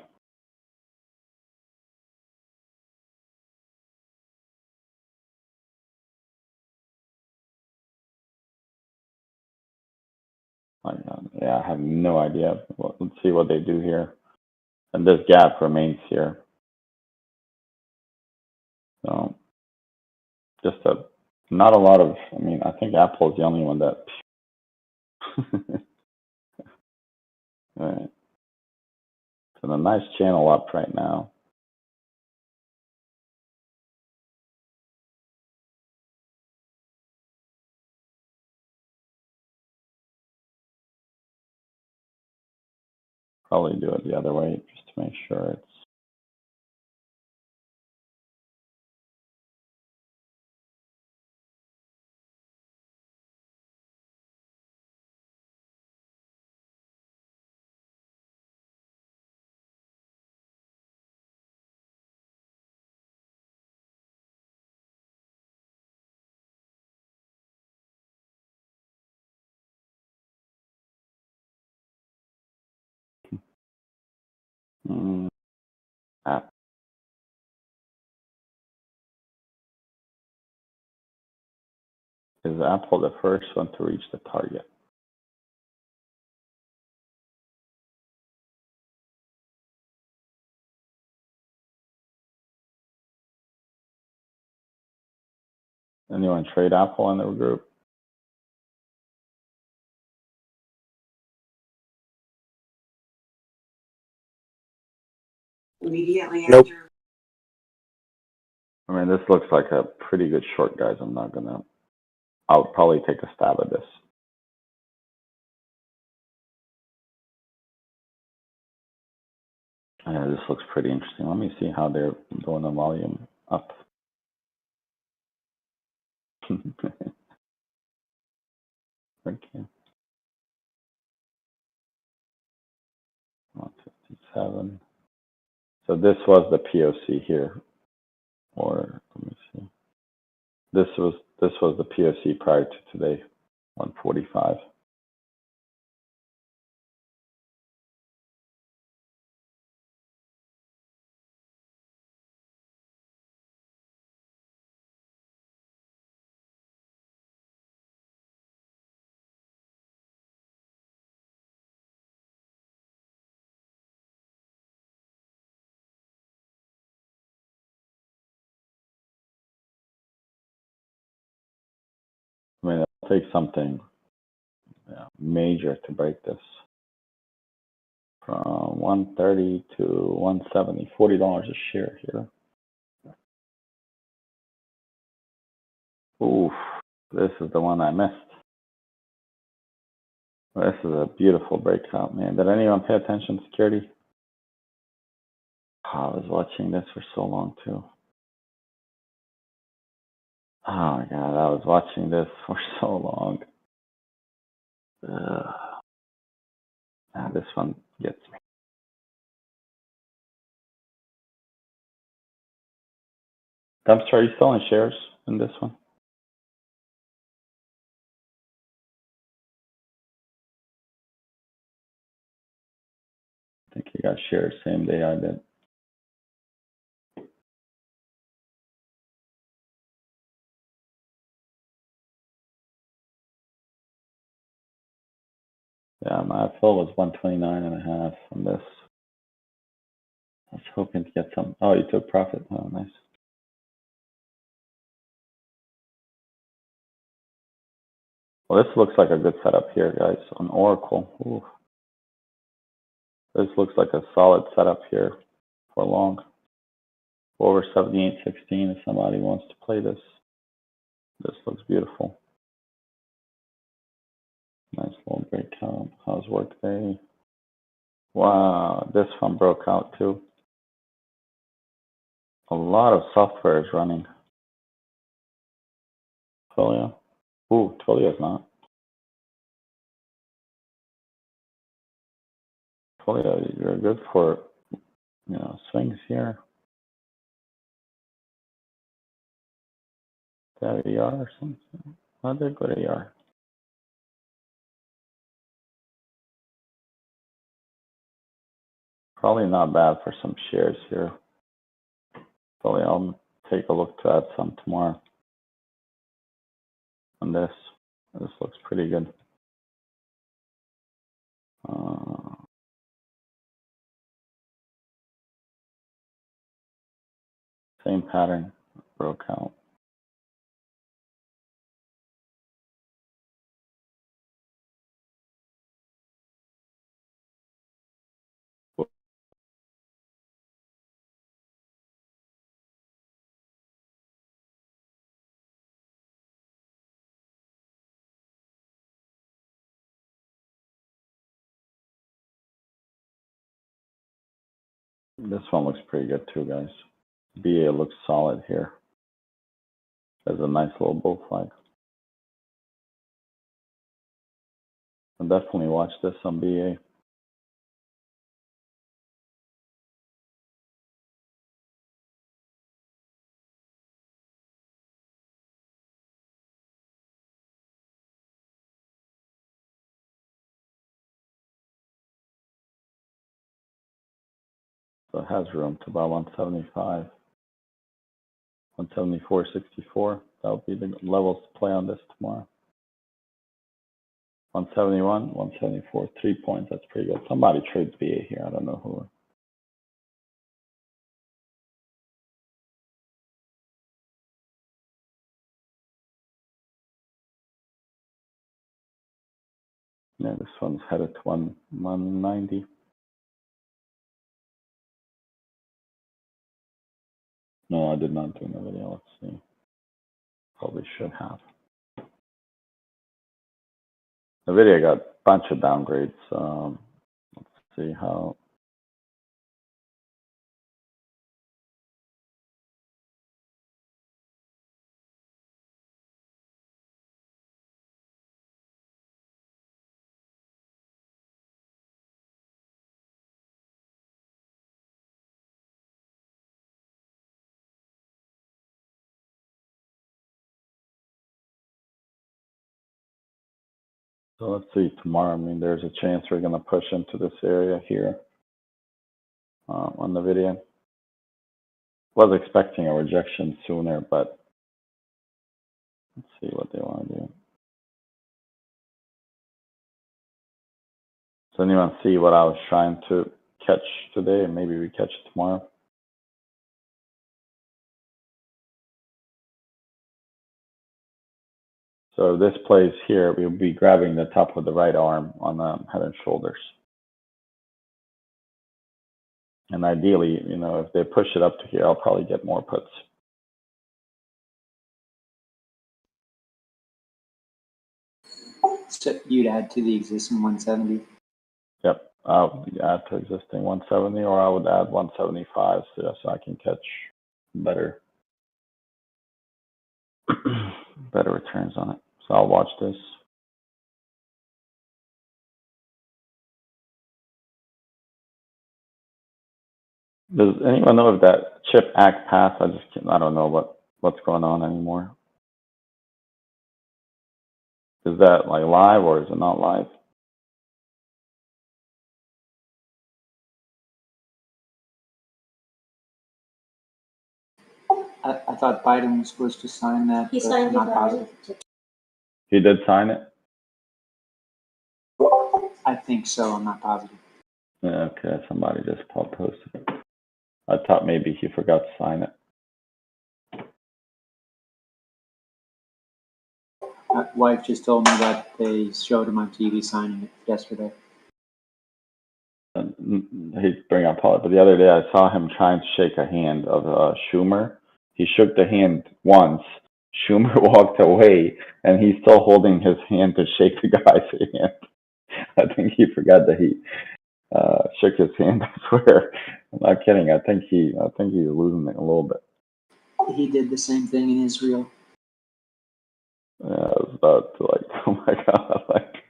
Yeah, I have no idea. Well, let's see what they do here. And this gap remains here. So just not a lot of, I mean, I think Apple is the only one that. All right. So a nice channel up right now. Probably do it the other way just to make sure it's. App. Is Apple the first one to reach the target? Anyone trade Apple in the group? Immediately Nope. after. I mean, this looks like a pretty good short, guys. I'll probably take a stab at this. Yeah, this looks pretty interesting. Let me see how they're doing the volume up. Okay. 157. So this was the POC here, or let me see. This was the POC prior to today, 145. take something major to break this. From 130 to 170, $40 a share here. Oof, this is the one I missed. This is a beautiful breakout, man. Did anyone pay attention to security? Oh, I was watching this for so long too. Oh my God, I was watching this for so long. This one gets me. Dumpster, are you selling shares in this one? I think you got shares same day I did. Yeah, my fill was 129.5 on this. I was hoping to get some. Oh, you took profit. Oh, nice. Well, this looks like a good setup here, guys, on Oracle. Ooh. This looks like a solid setup here for long. Over 78.16 if somebody wants to play this. This looks beautiful. Nice little breakout. How's workday? Wow, this one broke out too. A lot of software is running. Twilio. Ooh, Twilio's not. Twilio, you're good for, swings here. Do you have ER or something? Oh, they're good ER. Probably not bad for some shares here. Probably I'll take a look to add some tomorrow. On this. This looks pretty good. Same pattern, broke out. This one looks pretty good too, guys. BA looks solid here. There's a nice little bull flag. I'll definitely watch this on BA. So it has room to about 175. 174.64. That would be the levels to play on this tomorrow. 171, 174, 3 points. That's pretty good. Somebody trades BA here. I don't know who. Yeah, this one's headed to 190. No, I did not do the video. Let's see. Probably should have. The video got a bunch of downgrades. Let's see how. So let's see tomorrow. I mean, there's a chance we're going to push into this area here on the video. Was expecting a rejection sooner, but let's see what they want to do. Does anyone see what I was trying to catch today? And maybe we catch it tomorrow. So this place here, we'll be grabbing the top of the right arm on the head and shoulders. And ideally, you know, if they push it up to here, I'll probably get more puts. So you'd add to the existing 170. Yep, I would add to existing 170, or I would add 175 so I can catch better better returns on it. So I'll watch this. Does anyone know if that chip act passed? I don't know what's going on anymore. Is that like live or is it not live? I thought Biden was supposed to sign that. He but signed I'm it not positive. already. He did sign it? I think so. I'm not positive. Yeah, okay, somebody just posted it. I thought maybe he forgot to sign it. My wife just told me that they showed him on TV signing it yesterday. I hate to bring up politics, but the other day I saw him trying to shake a hand of Schumer. He shook the hand once. Schumer walked away, and he's still holding his hand to shake the guy's hand. I think he forgot that he shook his hand. I swear, I'm not kidding. I think he's losing it a little bit. He did the same thing in Israel. I was about to like, oh my god, like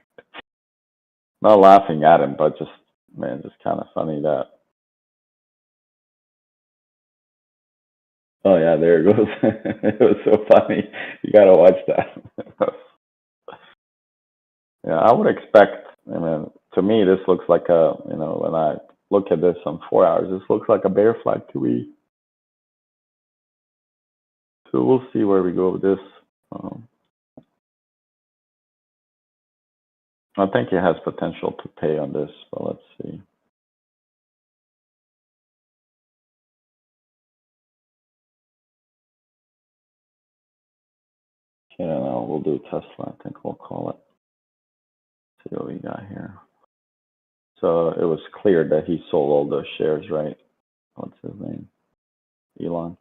not laughing at him, but just man, just kind of funny that. Oh yeah, there it goes. It was so funny. You gotta watch that. Yeah, I would expect. I mean, to me, this looks like a. You know, when I look at this on 4 hours, this looks like a bear flag to me. So we'll see where we go with this. I think it has potential to pay on this, but let's see. Okay, no, we'll do Tesla. I think we'll call it. See what we got here. So it was clear that he sold all those shares, right? What's his name? Elon.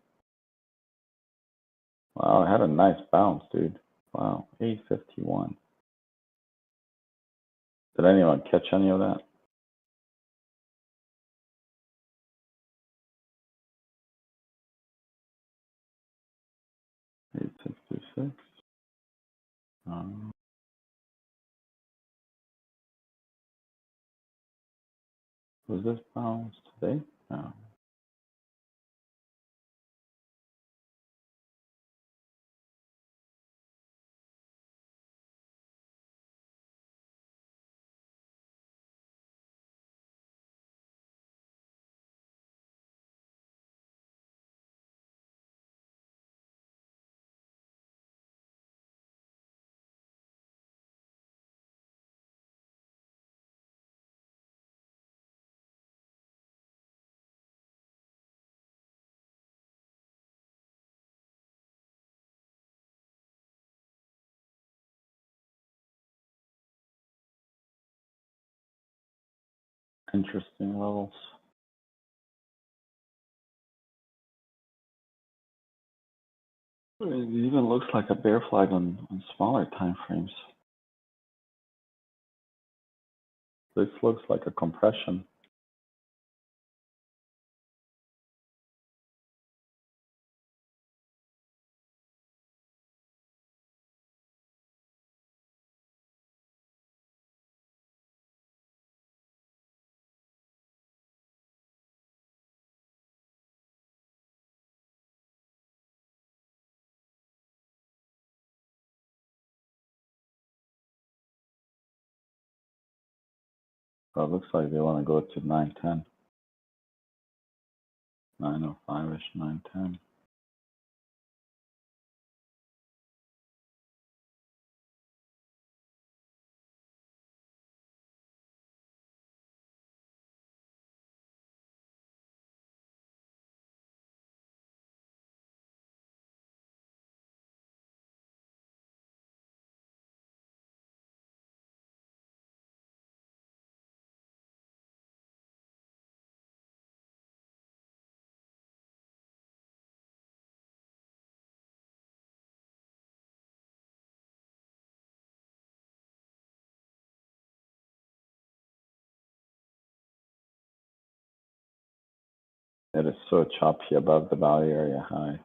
Wow, it had a nice bounce, dude. Wow, 851. Did anyone catch any of that? 866. Was this bounce today? No. Interesting levels. It even looks like a bear flag on smaller time frames. This looks like a compression. So it looks like they want to go to 910. 905-ish, 910. It is so choppy above the value area high.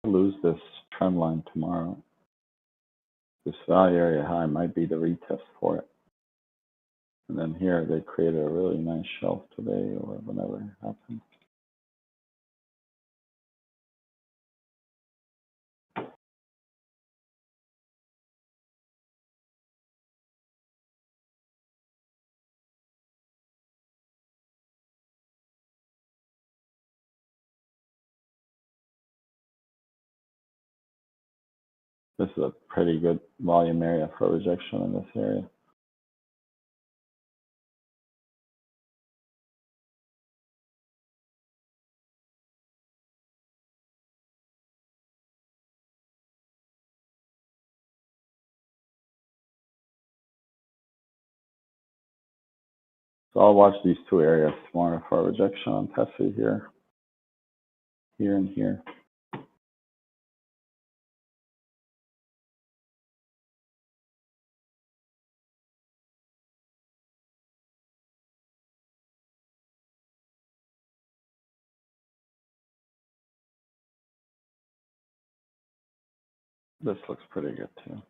Lose this trend line tomorrow. This value area high might be the retest for it. And then here they created a really nice shelf today or whenever it happened. This is a pretty good volume area for rejection in this area. So I'll watch these two areas tomorrow for rejection on Tessie here, here and here. This looks pretty good too.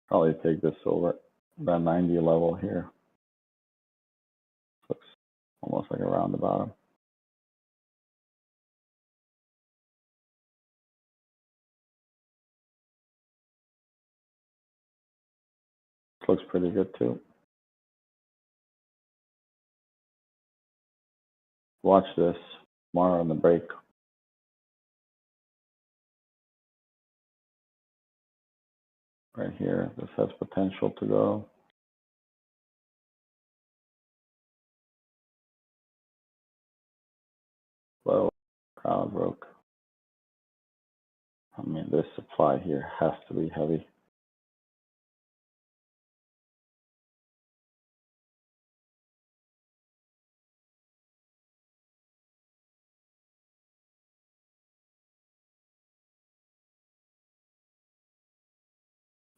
Probably take this over that 90 level here. Looks almost like around the bottom. Looks pretty good too. Watch this tomorrow on the break. Right here, this has potential to go. Low, crowd broke. I mean, this supply here has to be heavy.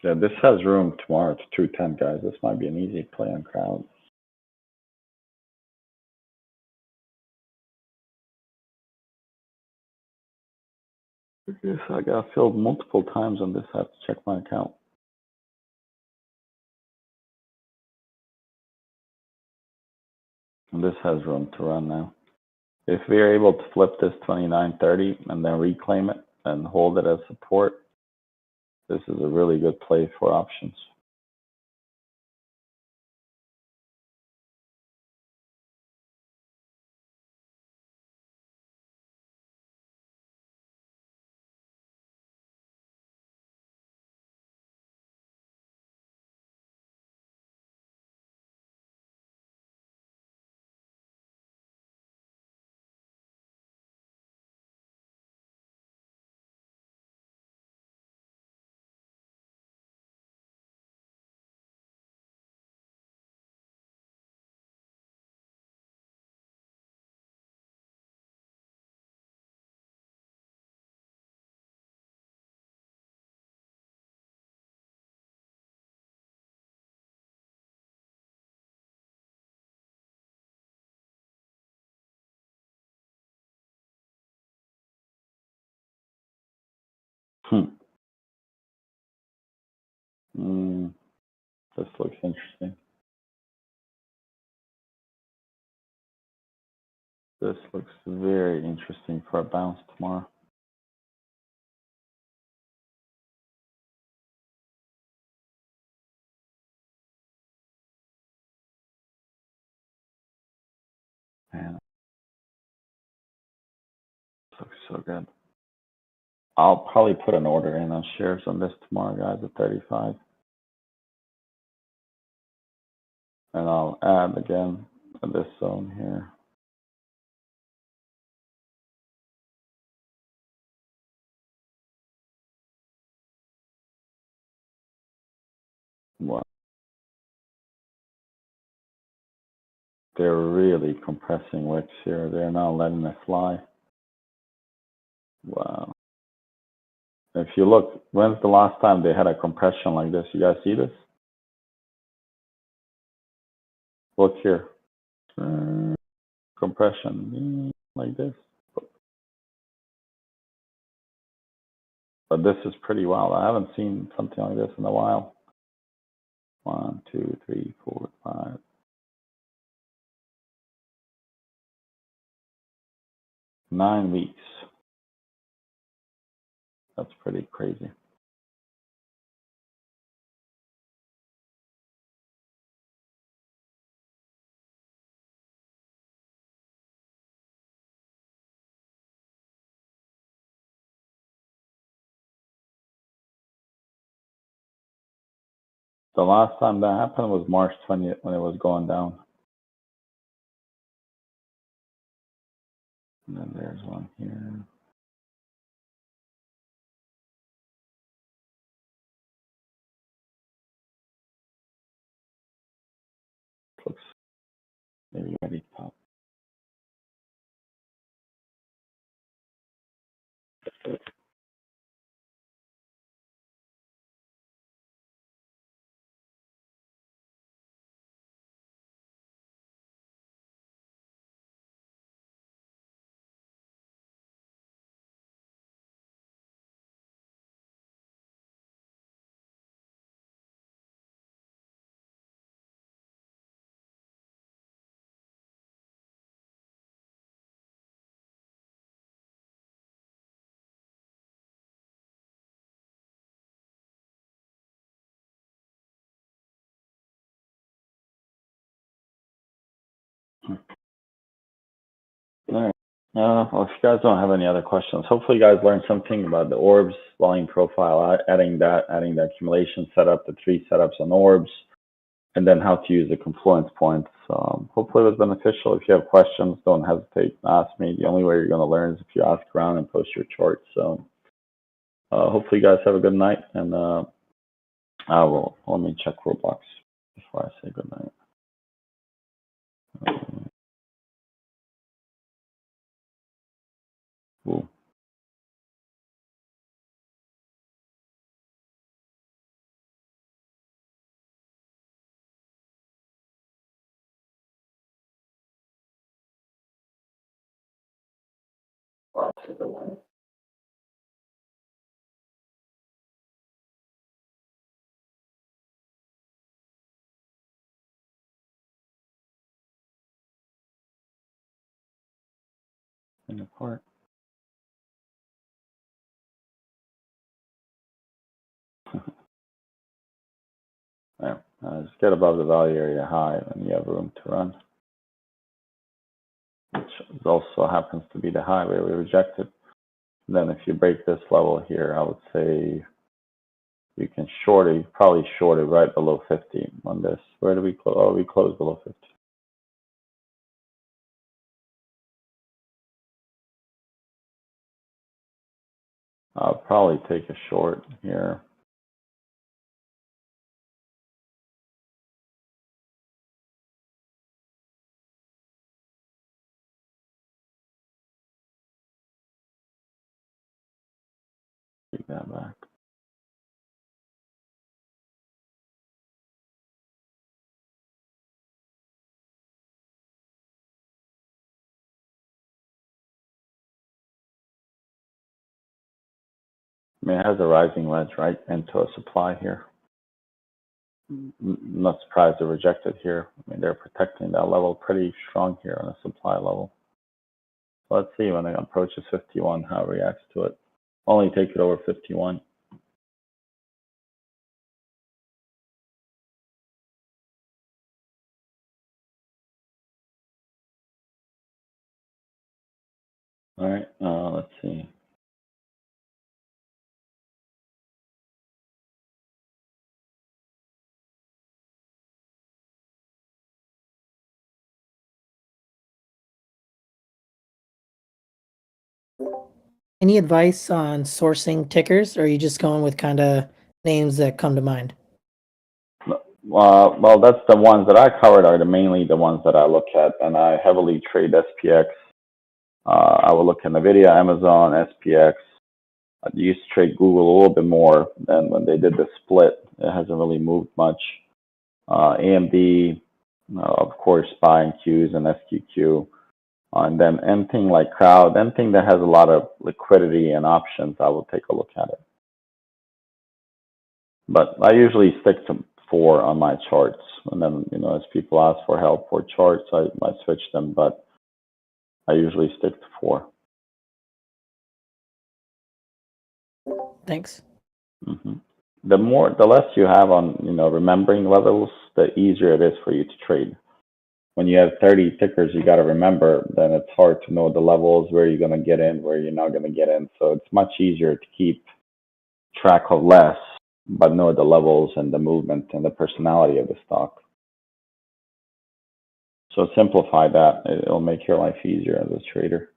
Yeah, this has room tomorrow to 210, guys. This might be an easy play on crowd. Yes, I got filled multiple times on this. I have to check my account. And this has room to run now. If we are able to flip this 29.30 and then reclaim it and hold it as support, this is a really good play for options. This looks interesting. This looks very interesting for a bounce tomorrow. Man, this looks so good. I'll probably put an order in on shares on this tomorrow, guys, at 35. And I'll add again to this zone here. Wow. They're really compressing wicks here. They're not letting it fly. Wow. If you look, when's the last time they had a compression like this? You guys see this? Look here. Compression like this. But this is pretty wild. I haven't seen something like this in a while. 1, 2, 3, 4, 5. 9 weeks. That's pretty crazy. The last time that happened was March 20th when it was going down. And then there's one here. Looks maybe ready to pop. All right. Well, if you guys don't have any other questions, hopefully you guys learned something about the orbs, volume profile, adding the accumulation setup, the 3 setups on orbs, and then how to use the confluence points. Hopefully it was beneficial. If you have questions, don't hesitate to ask me. The only way you're going to learn is if you ask around and post your charts. So hopefully you guys have a good night, and let me check Roblox before I say good night. Cool. In the part. Yeah, just get above the value area high, and you have room to run, which also happens to be the high where we rejected. And then if you break this level here, I would say you can probably short it right below 50 on this. Where do we close? Oh, we close below 50. I'll probably take a short here. Take that back. I mean, it has a rising wedge right into a supply here. Not surprised they rejected here. I mean, they're protecting that level pretty strong here on a supply level. So let's see when it approaches 51 how it reacts to it. Only take it over 51. All right, let's see. Any advice on sourcing tickers, or are you just going with kind of names that come to mind? Well, that's the ones that I covered are mainly the ones that I look at, and I heavily trade SPX. I will look in NVIDIA, Amazon, SPX. I used to trade Google a little bit more than when they did the split. It hasn't really moved much. AMD, of course, buying Qs and SQQ. And then anything like crowd, anything that has a lot of liquidity and options, I will take a look at it. But I usually stick to 4 on my charts. And then, as people ask for help for charts, I might switch them, but I usually stick to 4. Thanks. Mm-hmm. The less you have on, remembering levels, the easier it is for you to trade. When you have 30 tickers you got to remember, then it's hard to know the levels, where you're going to get in, where you're not going to get in. So it's much easier to keep track of less, but know the levels and the movement and the personality of the stock. So simplify that. It'll make your life easier as a trader.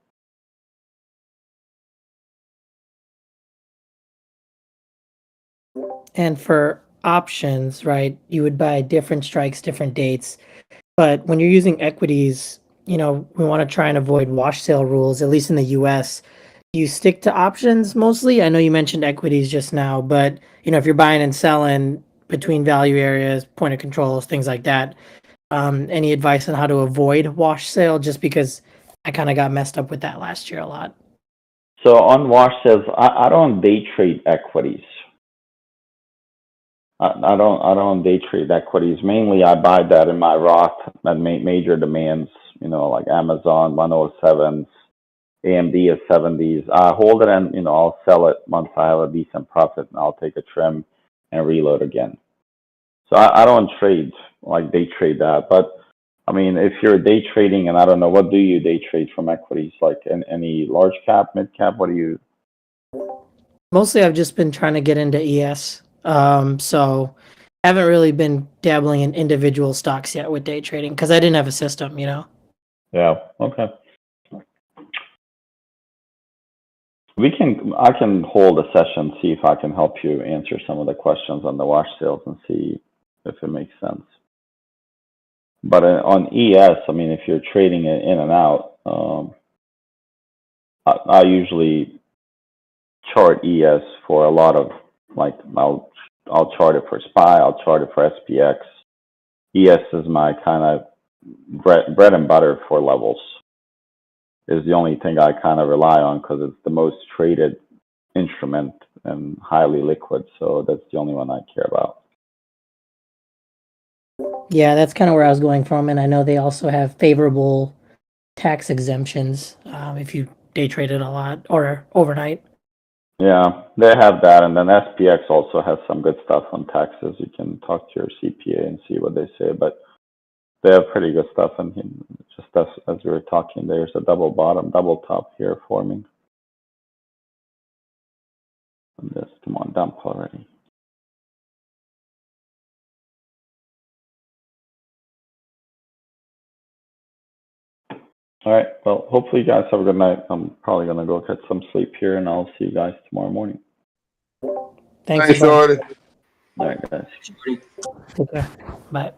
And for options, right, you would buy different strikes, different dates. But when you're using equities, we want to try and avoid wash sale rules, at least in the US. Do you stick to options mostly? I know you mentioned equities just now, but if you're buying and selling between value areas, point of controls, things like that, any advice on how to avoid wash sale? Just because I kind of got messed up with that last year a lot. So on wash sales, I don't day trade equities. I don't day trade equities. Mainly, I buy that in my Roth at major demands. Like Amazon 107s, AMD is 70s. I hold it and I'll sell it once I have a decent profit, and I'll take a trim and reload again. So I don't trade like day trade that. But I mean, if you're day trading, and I don't know, what do you day trade from equities? Like any large cap, mid cap? What do you? Mostly, I've just been trying to get into ES. So haven't really been dabbling in individual stocks yet with day trading because I didn't have a system, Yeah. Okay. I can hold a session, see if I can help you answer some of the questions on the wash sales and see if it makes sense. But on ES, I mean, if you're trading it in and out, I usually chart ES for a lot of, like, I'll chart it for SPY, I'll chart it for SPX. ES is my kind of bread and butter for levels. Is the only thing I kind of rely on because it's the most traded instrument and highly liquid. So that's the only one I care about. Yeah, that's kind of where I was going from. And I know they also have favorable tax exemptions if you day trade it a lot or overnight. Yeah, they have that. And then SPX also has some good stuff on taxes. You can talk to your CPA and see what they say. But they have pretty good stuff. And just as we were talking, there's a double bottom, double top here forming. And this, come on, dump already. All right. Well, hopefully you guys have a good night. I'm probably going to go get some sleep here, and I'll see you guys tomorrow morning. Thanks, Shorty. All right, guys. Take care. Bye.